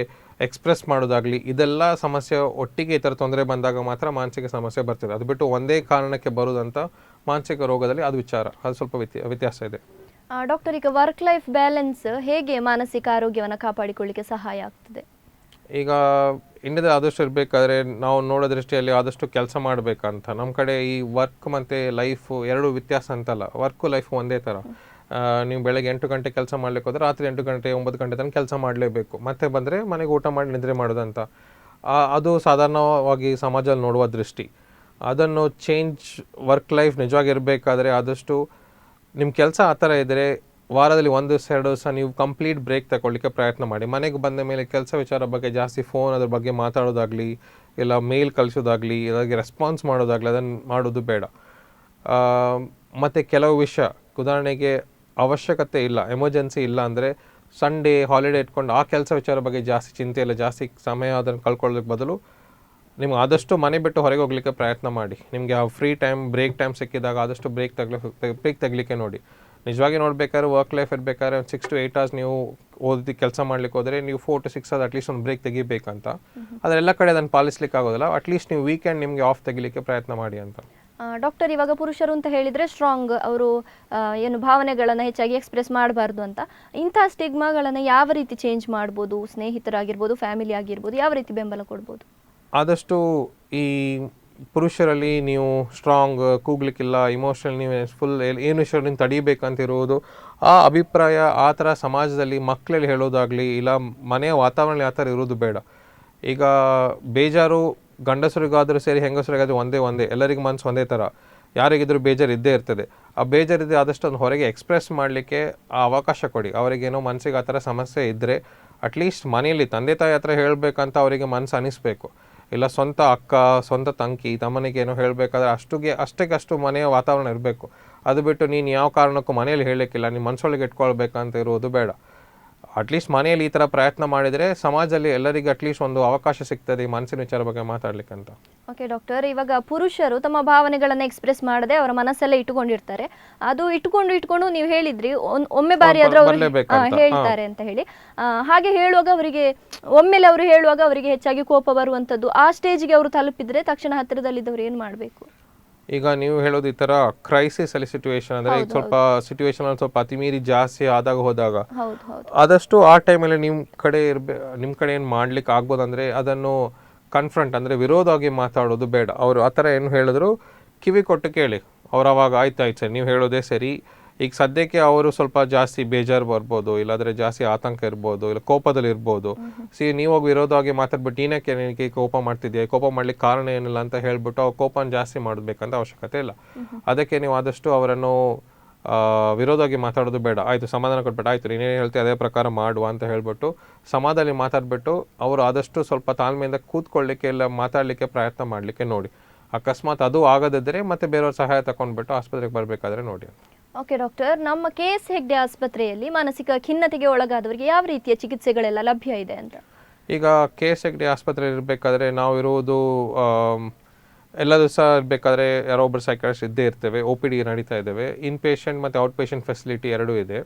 S2: ಎಕ್ಸ್ಪ್ರೆಸ್ ಮಾಡೋದಾಗಲಿ, ಇದೆಲ್ಲ ಸಮಸ್ಯೆ ಒಟ್ಟಿಗೆ ಈ ಥರ ತೊಂದರೆ ಬಂದಾಗ ಮಾತ್ರ ಮಾನಸಿಕ ಸಮಸ್ಯೆ ಬರ್ತದೆ. ಅದು ಬಿಟ್ಟು ಒಂದೇ ಕಾರಣಕ್ಕೆ ಬರೋದಂತ ಮಾನಸಿಕ ರೋಗದಲ್ಲಿ ಅದು ವಿಚಾರ, ಅದು ಸ್ವಲ್ಪ ವ್ಯತ್ಯಾಸ ಇದೆ.
S1: ಡಾಕ್ಟರ್, ಈಗ ವರ್ಕ್ ಲೈಫ್ ಬ್ಯಾಲೆನ್ಸ್ ಹೇಗೆ ಮಾನಸಿಕ ಆರೋಗ್ಯವನ್ನು ಕಾಪಾಡಿಕೊಳ್ಳಿಕ್ಕೆ ಸಹಾಯ ಆಗ್ತದೆ?
S2: ಈಗ ಇಂಡಿಯಾದಲ್ಲಿ ಆದಷ್ಟು ಇರಬೇಕಾದ್ರೆ ನಾವು ನೋಡೋ ದೃಷ್ಟಿಯಲ್ಲಿ ಆದಷ್ಟು ಕೆಲಸ ಮಾಡಬೇಕಂತ. ನಮ್ಮ ಕಡೆ ಈ ವರ್ಕ್ ಮತ್ತು ಲೈಫ್ ಎರಡು ವ್ಯತ್ಯಾಸ ಅಂತಲ್ಲ, ವರ್ಕು ಲೈಫ್ ಒಂದೇ ಥರ. ನೀವು ಬೆಳಗ್ಗೆ 8 ಗಂಟೆ ಕೆಲಸ ಮಾಡ್ಲಿಕ್ಕೆ ಹೋದ್ರೆ ರಾತ್ರಿ 8 ಗಂಟೆ 9 ಗಂಟೆ ತನಕ ಕೆಲಸ ಮಾಡಲೇಬೇಕು, ಮತ್ತೆ ಬಂದರೆ ಮನೆಗೆ ಊಟ ಮಾಡಿ ನಿದ್ರೆ ಮಾಡೋದಂತ. ಅದು ಸಾಧಾರಣವಾಗಿ ಸಮಾಜದಲ್ಲಿ ನೋಡುವ ದೃಷ್ಟಿ. ಅದನ್ನು ಚೇಂಜ್, ವರ್ಕ್ ಲೈಫ್ ನಿಜವಾಗಿ ಇರಬೇಕಾದ್ರೆ ಆದಷ್ಟು ನಿಮ್ಮ ಕೆಲಸ ಆ ಥರ ಇದ್ದರೆ ವಾರದಲ್ಲಿ 1 ದಿವಸ 2 ದಿವಸ ನೀವು ಕಂಪ್ಲೀಟ್ ಬ್ರೇಕ್ ತಗೊಳ್ಳಿಕ್ಕೆ ಪ್ರಯತ್ನ ಮಾಡಿ. ಮನೆಗೆ ಬಂದ ಮೇಲೆ ಕೆಲಸ ವಿಚಾರ ಬಗ್ಗೆ ಜಾಸ್ತಿ ಫೋನ್ ಅದ್ರ ಬಗ್ಗೆ ಮಾತಾಡೋದಾಗಲಿ, ಇಲ್ಲ ಮೇಲ್ ಕಳಿಸೋದಾಗಲಿ, ಇದಾಗಿ ರೆಸ್ಪಾನ್ಸ್ ಮಾಡೋದಾಗಲಿ ಅದನ್ನು ಮಾಡೋದು ಬೇಡ. ಮತ್ತು ಕೆಲವು ವಿಷಯ, ಉದಾಹರಣೆಗೆ ಅವಶ್ಯಕತೆ ಇಲ್ಲ, ಎಮರ್ಜೆನ್ಸಿ ಇಲ್ಲ ಅಂದರೆ ಸಂಡೇ ಹಾಲಿಡೇ ಇಟ್ಕೊಂಡು ಆ ಕೆಲಸ ವಿಚಾರ ಬಗ್ಗೆ ಜಾಸ್ತಿ ಚಿಂತೆ ಇಲ್ಲ, ಜಾಸ್ತಿ ಸಮಯ ಅದನ್ನು ಕಳ್ಕೊಳ್ಳೋದಕ್ಕೆ ಬದಲು ನಿಮ್ಗೆ ಆದಷ್ಟು ಮನೆ ಬಿಟ್ಟು ಹೊರಗೆ ಹೋಗ್ಲಿಕ್ಕೆ ಪ್ರಯತ್ನ ಮಾಡಿ. ನಿಮಗೆ ಆ ಫ್ರೀ ಟೈಮ್, ಬ್ರೇಕ್ ಟೈಮ್ ಸಿಕ್ಕಿದಾಗ ಆದಷ್ಟು ಬ್ರೇಕ್ ತೆಗಲಿಕ್ಕೆ ನೋಡಿ. ನಿಜವಾಗಿ ನೋಡ್ಬೇಕಾದ್ರೆ ವರ್ಕ್ ಲೈಫ್ ಇರಬೇಕಾದ್ರೆ 6 to 8 hours ನೀವು ಓದಿ ಕೆಲಸ ಮಾಡ್ಲಿಕ್ಕೆ ಹೋದರೆ ನೀವು 4 to 6 hours ಅಟ್ಲೀಸ್ಟ್ ಒಂದು ಬ್ರೇಕ್ ತೆಗಿಬೇಕಂತ. ಅದೆಲ್ಲ ಕಡೆ ಅದನ್ನು ಪಾಲಿಸ್ಲಿಕ್ಕೆ ಆಗೋದಿಲ್ಲ, ಅಟ್ಲೀಸ್ಟ್ ನೀವು ವೀಕೆಂಡ್ ನಿಮಗೆ ಆಫ್ ತೆಗಿಲಿಕ್ಕೆ ಪ್ರಯತ್ನ ಮಾಡಿ ಅಂತ.
S1: ಡಾಕ್ಟರ್, ಇವಾಗ ಪುರುಷರು ಅಂತ ಹೇಳಿದರೆ ಸ್ಟ್ರಾಂಗ್, ಅವರು ಏನು ಭಾವನೆಗಳನ್ನು ಹೆಚ್ಚಾಗಿ ಎಕ್ಸ್ಪ್ರೆಸ್ ಮಾಡಬಾರ್ದು ಅಂತ, ಇಂಥ ಸ್ಟಿಗ್ಮಾಗಳನ್ನು ಯಾವ ರೀತಿ ಚೇಂಜ್ ಮಾಡ್ಬೋದು? ಸ್ನೇಹಿತರಾಗಿರ್ಬೋದು, ಫ್ಯಾಮಿಲಿ ಆಗಿರ್ಬೋದು, ಯಾವ ರೀತಿ ಬೆಂಬಲ ಕೊಡ್ಬೋದು?
S2: ಆದಷ್ಟು ಈ ಪುರುಷರಲ್ಲಿ ನೀವು ಸ್ಟ್ರಾಂಗ್, ಕೂಗ್ಲಿಕ್ಕಿಲ್ಲ, ಇಮೋಷನಲ್ ನೀವು ಫುಲ್ ಏನು ವಿಷಯದಿಂದ ತಡೀಬೇಕಂತಿರುವುದು ಆ ಅಭಿಪ್ರಾಯ ಆ ಥರ ಸಮಾಜದಲ್ಲಿ ಮಕ್ಕಳಲ್ಲಿ ಹೇಳೋದಾಗಲಿ ಇಲ್ಲ ಮನೆಯ ವಾತಾವರಣದಲ್ಲಿ ಆ ಥರ ಇರೋದು ಬೇಡ. ಈಗ ಬೇಜಾರು ಗಂಡಸರಿಗಾದರೂ ಸೇರಿ ಹೆಂಗಸರಿಗಾದರೂ ಒಂದೇ ಎಲ್ಲರಿಗೂ ಮನಸ್ಸು ಒಂದೇ ಥರ, ಯಾರಿಗಿದ್ರೂ ಬೇಜಾರು ಇದ್ದೇ ಇರ್ತದೆ. ಆ ಬೇಜಾರಿದ್ದರೆ ಆದಷ್ಟು ಒಂದು ಹೊರಗೆ ಎಕ್ಸ್ಪ್ರೆಸ್ ಮಾಡಲಿಕ್ಕೆ ಆ ಅವಕಾಶ ಕೊಡಿ. ಅವರಿಗೇನೋ ಮನಸ್ಸಿಗೆ ಆ ಥರ ಸಮಸ್ಯೆ ಇದ್ದರೆ ಅಟ್ಲೀಸ್ಟ್ ಮನೆಯಲ್ಲಿ ತಂದೆ ತಾಯಿ ಹತ್ರ ಹೇಳಬೇಕಂತ ಅವರಿಗೆ ಮನಸ್ಸು ಅನಿಸ್ಬೇಕು. ಇಲ್ಲ ಸ್ವಂತ ಅಕ್ಕ, ಸ್ವಂತ ತಂಗಿ, ತಮ್ಮನಿಗೆ ಏನೋ ಹೇಳಬೇಕಾದ್ರೆ ಅಷ್ಟಕ್ಕೆ ಮನೆಯ ವಾತಾವರಣ ಇರಬೇಕು. ಅದು ಬಿಟ್ಟು ನೀನು ಯಾವ ಕಾರಣಕ್ಕೂ ಮನೆಯಲ್ಲಿ ಹೇಳಲಿಕ್ಕಿಲ್ಲ, ನಿಮ್ಮ ಮನಸ್ಸೊಳಗೆ ಇಟ್ಕೊಳ್ಬೇಕಂತ ಇರೋದು ಬೇಡ. ಅಟ್ಲೀಸ್ಟ್ ಮನೆಯಲ್ಲಿ ಈ ಥರ ಪ್ರಯತ್ನ ಮಾಡಿದರೆ ಸಮಾಜದಲ್ಲಿ ಎಲ್ಲರಿಗೂ ಅಟ್ಲೀಸ್ಟ್ ಒಂದು ಅವಕಾಶ ಸಿಗ್ತದೆ ಈ ಮನಸ್ಸಿನ ವಿಚಾರ ಬಗ್ಗೆ ಮಾತಾಡ್ಲಿಕ್ಕಂತ.
S1: ಓಕೆ ಡಾಕ್ಟರ್, ಇವಾಗ ಪುರುಷರು ತಮ್ಮ ಭಾವನೆಗಳನ್ನು ಎಕ್ಸ್ಪ್ರೆಸ್ ಮಾಡದೆ ಅವರ ಮನಸ್ಸಲ್ಲೇ ಇಟ್ಟುಕೊಂಡಿರ್ತಾರೆ. ಅದು ಇಟ್ಕೊಂಡು ನೀವು ಹೇಳಿದ್ರಿ ಒಮ್ಮೆ ಬಾರಿ ಆದ್ರೆ ಅವರು ಹೇಳ್ತಾರೆ ಅಂತ ಹೇಳಿ. ಹಾಗೆ ಹೇಳುವಾಗ ಅವರಿಗೆ ಒಮ್ಮೆಲೆ ಅವರು ಹೇಳುವಾಗ ಅವರಿಗೆ ಹೆಚ್ಚಾಗಿ ಕೋಪ ಬರುವಂತದ್ದು, ಆ ಸ್ಟೇಜ್ಗೆ ಅವರು ತಲುಪಿದ್ರೆ ತಕ್ಷಣ ಹತ್ತಿರದಲ್ಲಿದ್ದವರು ಏನು ಮಾಡಬೇಕು?
S2: ಈಗ ನೀವು ಹೇಳೋದು ಈ ತರ ಕ್ರೈಸಿಸ್ ಅಲ್ಲಿ ಸಿಚುವೇಶನ್ ಅಂದ್ರೆ ಈಗ ಸ್ವಲ್ಪ ಸಿಚುವೇಶನ್ ಅಲ್ಲಿ ಸ್ವಲ್ಪ ಅತಿಮೀರಿ ಜಾಸ್ತಿ ಆದಾಗ ಹೋದಾಗ ಆದಷ್ಟು ಆ ಟೈಮಲ್ಲಿ ನಿಮ್ಮ ಕಡೆ ಏನು ಮಾಡ್ಲಿಕ್ಕೆ ಆಗ್ಬೋದಂದ್ರೆ ಅದನ್ನು ಕನ್ಫ್ರಂಟ್ ಅಂದ್ರೆ ವಿರೋಧವಾಗಿ ಮಾತಾಡೋದು ಬೇಡ. ಅವರು ಆ ಥರ ಏನು ಹೇಳಿದ್ರು ಕಿವಿ ಕೊಟ್ಟು ಕೇಳಿ. ಅವ್ರು ಅವಾಗ ಆಯ್ತು ಸರ್ ನೀವು ಹೇಳೋದೇ ಸರಿ, ಈಗ ಸದ್ಯಕ್ಕೆ ಅವರು ಸ್ವಲ್ಪ ಜಾಸ್ತಿ ಬೇಜಾರು ಬರ್ಬೋದು, ಇಲ್ಲಾಂದರೆ ಜಾಸ್ತಿ ಆತಂಕ ಇರ್ಬೋದು, ಇಲ್ಲ ಕೋಪದಲ್ಲಿ ಇರ್ಬೋದು. ನೀವು ವಿರೋಧವಾಗಿ ಮಾತಾಡ್ಬಿಟ್ಟು ಏನಕ್ಕೆ ಕೋಪ ಮಾಡ್ತಿದ್ಯಾ, ಕೋಪ ಮಾಡ್ಲಿಕ್ಕೆ ಕಾರಣ ಏನಿಲ್ಲ ಅಂತ ಹೇಳ್ಬಿಟ್ಟು ಅವ್ರು ಕೋಪನ ಜಾಸ್ತಿ ಮಾಡಬೇಕಂತ ಅವಶ್ಯಕತೆ ಇಲ್ಲ. ಅದಕ್ಕೆ ನೀವು ಆದಷ್ಟು ಅವರನ್ನು ವಿರೋಧವಾಗಿ ಮಾತಾಡೋದು ಬೇಡ. ಆಯಿತು ಸಮಾಧಾನ ಕೊಟ್ಬಿಟ್ಟು ಆಯಿತು ನೀನೇನು ಹೇಳ್ತೀವಿ ಅದೇ ಪ್ರಕಾರ ಮಾಡುವ ಅಂತ ಹೇಳ್ಬಿಟ್ಟು ಸಮಾಧಾನ ಮಾತಾಡ್ಬಿಟ್ಟು ಅವರು ಆದಷ್ಟು ಸ್ವಲ್ಪ ತಾಳ್ಮೆಯಿಂದ ಕೂತ್ಕೊಳ್ಳಿಕ್ಕೆ ಇಲ್ಲ ಮಾತಾಡಲಿಕ್ಕೆ ಪ್ರಯತ್ನ ಮಾಡಲಿಕ್ಕೆ ನೋಡಿ. ಅಕಸ್ಮಾತ್ ಅದು ಆಗದಿದ್ದರೆ ಮತ್ತೆ ಬೇರೆಯವ್ರ ಸಹಾಯ ತಗೊಂಡ್ಬಿಟ್ಟು ಆಸ್ಪತ್ರೆಗೆ ಬರಬೇಕಾದ್ರೆ ನೋಡಿ.
S1: ಓಕೆ ಡಾಕ್ಟರ್, ನಮ್ಮ KS ಹೆಗ್ಡೆ ಆಸ್ಪತ್ರೆಯಲ್ಲಿ ಮಾನಸಿಕ ಖಿನ್ನತೆಗೆ ಒಳಗಾದವರಿಗೆ ಯಾವ ರೀತಿಯ ಚಿಕಿತ್ಸೆಗಳೆಲ್ಲ ಲಭ್ಯ ಇದೆ ಅಂತ? ಈಗ
S2: KS ಹೆಗ್ಡೆ ಆಸ್ಪತ್ರೆಯಲ್ಲಿ ಇರಬೇಕಾದ್ರೆ ನಾವು ಇರುವುದು ಎಲ್ಲ ದಿವಸ ಇರಬೇಕಾದ್ರೆ ಯಾರೋ ಒಬ್ಬರು ಸೈಕಾಟ್ರಿಸ್ಟ್ ಇದ್ದೇ ಇರ್ತೇವೆ. OPD ನಡೀತಾ ಇದ್ದೇವೆ. ಇನ್ ಪೇಷಂಟ್ ಮತ್ತು ಔಟ್ ಪೇಷಂಟ್ ಫೆಸಿಲಿಟಿ ಎರಡೂ ಇದೆ.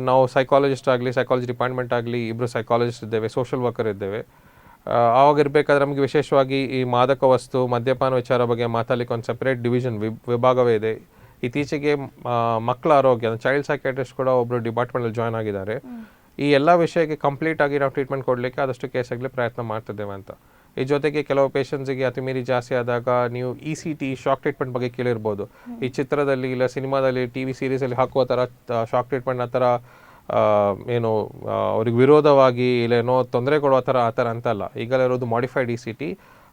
S2: ನಾವು ಸೈಕಾಲಜಿಸ್ಟ್ ಆಗಲಿ, ಸೈಕಾಲಜಿ ಡಿಪಾರ್ಟ್ಮೆಂಟ್ ಆಗಲಿ ಇಬ್ಬರು ಸೈಕಾಲಜಿಸ್ಟ್ ಇದ್ದೇವೆ, ಸೋಷಿಯಲ್ ವರ್ಕರ್ ಇದ್ದೇವೆ. ಆವಾಗ ಇರಬೇಕಾದ್ರೆ ನಮಗೆ ವಿಶೇಷವಾಗಿ ಈ ಮಾದಕ ವಸ್ತು ಮದ್ಯಪಾನ ವಿಚಾರ ಬಗ್ಗೆ ಮಾತಾಡಲಿಕ್ಕೆ ಒಂದು ಸೆಪರೇಟ್ ಡಿವಿಷನ್ ವಿಭಾಗವೇ ಇದೆ. ಇತ್ತೀಚೆಗೆ ಮಕ್ಕಳ ಆರೋಗ್ಯ ಚೈಲ್ಡ್ ಸೈಕಾಟ್ರಿಸ್ಟ್ ಕೂಡ ಒಬ್ಬರು ಡಿಪಾರ್ಟ್ಮೆಂಟಲ್ಲಿ ಜಾಯ್ನ್ ಆಗಿದ್ದಾರೆ. ಈ ಎಲ್ಲ ವಿಷಯಕ್ಕೆ ಕಂಪ್ಲೀಟ್ ಆಗಿ ನಾವು ಟ್ರೀಟ್ಮೆಂಟ್ ಕೊಡಲಿಕ್ಕೆ ಆದಷ್ಟು ಕೇಸಾಗಲಿ ಪ್ರಯತ್ನ ಮಾಡ್ತಿದ್ದೇವೆ ಅಂತ. ಈ ಜೊತೆಗೆ ಕೆಲವು ಪೇಷಂಟ್ಸಿಗೆ ಅತಿಮೀರಿ ಜಾಸ್ತಿ ಆದಾಗ ನೀವು ECT ಶಾಕ್ ಟ್ರೀಟ್ಮೆಂಟ್ ಬಗ್ಗೆ ಕೇಳಿರ್ಬೋದು. ಈ ಚಿತ್ರದಲ್ಲಿ ಇಲ್ಲ ಸಿನಿಮಾದಲ್ಲಿ TV ಸೀರೀಸಲ್ಲಿ ಹಾಕುವ ಥರ ಶಾಕ್ ಟ್ರೀಟ್ಮೆಂಟ್ ಆ ಥರ ಏನು ಅವ್ರಿಗೆ ವಿರೋಧವಾಗಿ ಇಲ್ಲೇನೋ ತೊಂದರೆ ಕೊಡೋ ಆ ಥರ ಅಂತಲ್ಲ. ಈಗಲೇ ಇರೋದು ಮಾಡಿಫೈಡ್ ECT.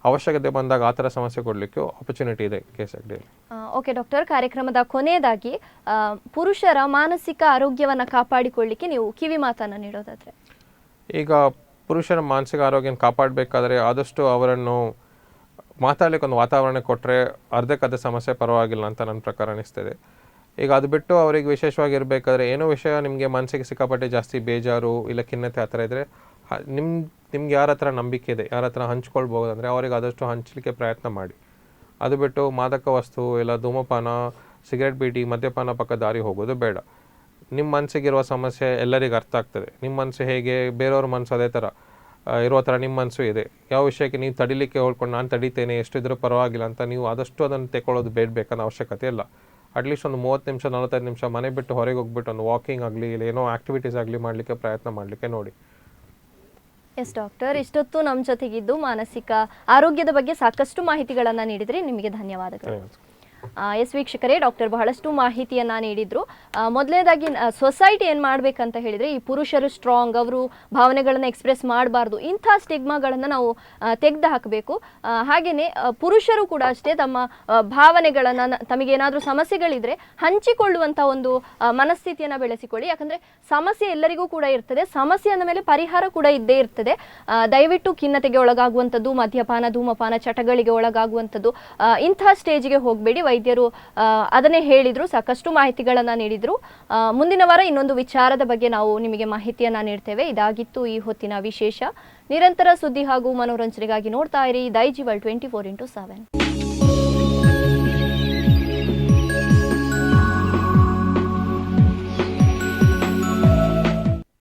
S2: ಅವಶ್ಯಕತೆ ಬಂದಾಗ ಆ ಥರ ಸಮಸ್ಯೆ ಕೊಡಲಿಕ್ಕೆ ಆಪರ್ಚುನಿಟಿ ಇದೆ KS ಹೆಗ್ಡೆಯಲ್ಲಿ.
S1: ಓಕೆ ಡಾಕ್ಟರ್, ಕಾರ್ಯಕ್ರಮದ ಕೊನೆಯದಾಗಿ ಪುರುಷರ ಮಾನಸಿಕ ಆರೋಗ್ಯವನ್ನು ಕಾಪಾಡಿಕೊಳ್ಳಿಕ್ಕೆ ನೀವು ಕಿವಿ ಮಾತನ್ನು ನೀಡೋದಾದ್ರೆ?
S2: ಈಗ ಪುರುಷರ ಮಾನಸಿಕ ಆರೋಗ್ಯನ ಕಾಪಾಡಬೇಕಾದ್ರೆ ಆದಷ್ಟು ಅವರನ್ನು ಮಾತಾಡಲಿಕ್ಕೆ ಒಂದು ವಾತಾವರಣ ಕೊಟ್ಟರೆ ಅರ್ಧಕ್ಕರ್ಧ ಸಮಸ್ಯೆ ಪರವಾಗಿಲ್ಲ ಅಂತ ನನ್ನ ಪ್ರಕಾರ ಅನಿಸ್ತದೆ. ಈಗ ಅದು ಬಿಟ್ಟು ಅವರಿಗೆ ವಿಶೇಷವಾಗಿ ಇರಬೇಕಾದ್ರೆ ಏನೋ ವಿಷಯ ನಿಮಗೆ ಮನಸ್ಸಿಗೆ ಸಿಕ್ಕಾಪಟ್ಟೆ ಜಾಸ್ತಿ ಬೇಜಾರು ಇಲ್ಲ ಖಿನ್ನತೆ ಆ ಥರ ಇದ್ದರೆ ನಿಮ್ಗೆ ಯಾರ ಹತ್ರ ನಂಬಿಕೆ ಇದೆ, ಯಾರ ಹತ್ರ ಹಂಚ್ಕೊಳ್ಬೋದು ಅಂದರೆ ಅವರಿಗೆ ಆದಷ್ಟು ಹಂಚಲಿಕ್ಕೆ ಪ್ರಯತ್ನ ಮಾಡಿ. ಅದು ಬಿಟ್ಟು ಮಾದಕ ವಸ್ತು ಇಲ್ಲ ಧೂಮಪಾನ, ಸಿಗರೆಟ್ ಬೀಡಿ, ಮದ್ಯಪಾನ ಪಕ್ಕ ದಾರಿ ಹೋಗೋದು ಬೇಡ. ನಿಮ್ಮ ಮನಸ್ಸಿಗಿರುವ ಸಮಸ್ಯೆ ಎಲ್ಲರಿಗೂ ಅರ್ಥ ಆಗ್ತದೆ. ನಿಮ್ಮ ಮನಸ್ಸು ಹೇಗೆ ಬೇರೆಯವ್ರ ಮನಸ್ಸು ಅದೇ ಥರ ಇರೋ ಥರ ನಿಮ್ಮ ಮನಸ್ಸು ಇದೆ. ಯಾವ ವಿಷಯಕ್ಕೆ ನೀವು ತಡಿಲಿಕ್ಕೆ ಹೇಳ್ಕೊಂಡು ನಾನು ತಡಿತೇನೆ ಎಷ್ಟಿದ್ರೂ ಪರವಾಗಿಲ್ಲ ಅಂತ ನೀವು ಆದಷ್ಟು ಅದನ್ನು ತೆಗೊಳ್ಳೋದು ಬೇಡಬೇಕನ್ನೋ ಅವಶ್ಯಕತೆ ಇಲ್ಲ. ಅಟ್ಲೀಸ್ಟ್ ಒಂದು 30 ನಿಮಿಷ 45 ನಿಮಿಷ ಮನೆ ಬಿಟ್ಟು ಹೊರಗೆ ಹೋಗ್ಬಿಟ್ಟು ಒಂದು ವಾಕಿಂಗ್ ಆಗಲಿ ಇಲ್ಲ ಏನೋ ಆ್ಯಕ್ಟಿವಿಟೀಸ್ ಆಗಲಿ ಮಾಡಲಿಕ್ಕೆ ಪ್ರಯತ್ನ ಮಾಡಲಿಕ್ಕೆ ನೋಡಿ.
S1: ಎಸ್ ಡಾಕ್ಟರ್, ಇಷ್ಟೊತ್ತು ನಮ್ಮ ಜೊತೆಗಿದ್ದು ಮಾನಸಿಕ ಆರೋಗ್ಯದ ಬಗ್ಗೆ ಸಾಕಷ್ಟು ಮಾಹಿತಿಗಳನ್ನು ನೀಡಿದ್ರಿ. ನಿಮಗೆ ಧನ್ಯವಾದಗಳು. ಎಸ್ ವೀಕ್ಷಕರೇ, ಡಾಕ್ಟರ್ ಬಹಳಷ್ಟು ಮಾಹಿತಿಯನ್ನು ನೀಡಿದ್ರು. ಮೊದಲನೇದಾಗಿ ಸೊಸೈಟಿ ಏನು ಮಾಡಬೇಕಂತ ಹೇಳಿದರೆ, ಈ ಪುರುಷರು ಸ್ಟ್ರಾಂಗ್, ಅವರು ಭಾವನೆಗಳನ್ನು ಎಕ್ಸ್ಪ್ರೆಸ್ ಮಾಡಬಾರ್ದು, ಇಂಥ ಸ್ಟಿಗ್ಮಾಗಳನ್ನು ನಾವು ತೆಗೆದು ಹಾಕಬೇಕು. ಹಾಗೆಯೇ ಪುರುಷರು ಕೂಡ ಅಷ್ಟೇ ತಮ್ಮ ಭಾವನೆಗಳನ್ನು ತಮಗೇನಾದರೂ ಸಮಸ್ಯೆಗಳಿದ್ರೆ ಹಂಚಿಕೊಳ್ಳುವಂಥ ಒಂದು ಮನಸ್ಥಿತಿಯನ್ನು ಬೆಳೆಸಿಕೊಳ್ಳಿ. ಯಾಕಂದರೆ ಸಮಸ್ಯೆ ಎಲ್ಲರಿಗೂ ಕೂಡ ಇರ್ತದೆ, ಸಮಸ್ಯೆ ಅಂದ ಮೇಲೆ ಪರಿಹಾರ ಕೂಡ ಇದ್ದೇ ಇರ್ತದೆ. ದಯವಿಟ್ಟು ಖಿನ್ನತೆಗೆ ಒಳಗಾಗುವಂಥದ್ದು, ಮದ್ಯಪಾನ ಧೂಮಪಾನ ಚಟಗಳಿಗೆ ಒಳಗಾಗುವಂಥದ್ದು ಇಂಥ ಸ್ಟೇಜಿಗೆ ಹೋಗಬೇಡಿ. ವೈದ್ಯರು ಅದನ್ನೇ ಹೇಳಿದ್ರು, ಸಾಕಷ್ಟು ಮಾಹಿತಿಗಳನ್ನು ನೀಡಿದ್ರು. ಮುಂದಿನ ವಾರ ಇನ್ನೊಂದು ವಿಚಾರದ ಬಗ್ಗೆ ನಾವು ನಿಮಗೆ ಮಾಹಿತಿಯನ್ನು ನೀಡ್ತೇವೆ. ಇದಾಗಿತ್ತು ಈ ಹೊತ್ತಿನ ವಿಶೇಷ. ನಿರಂತರ ಸುದ್ದಿ ಹಾಗೂ ಮನೋರಂಜನೆಗಾಗಿ ನೋಡ್ತಾ ಇರಿ ದೈಜಿ ವರ್ಲ್ಡ್ 24x7.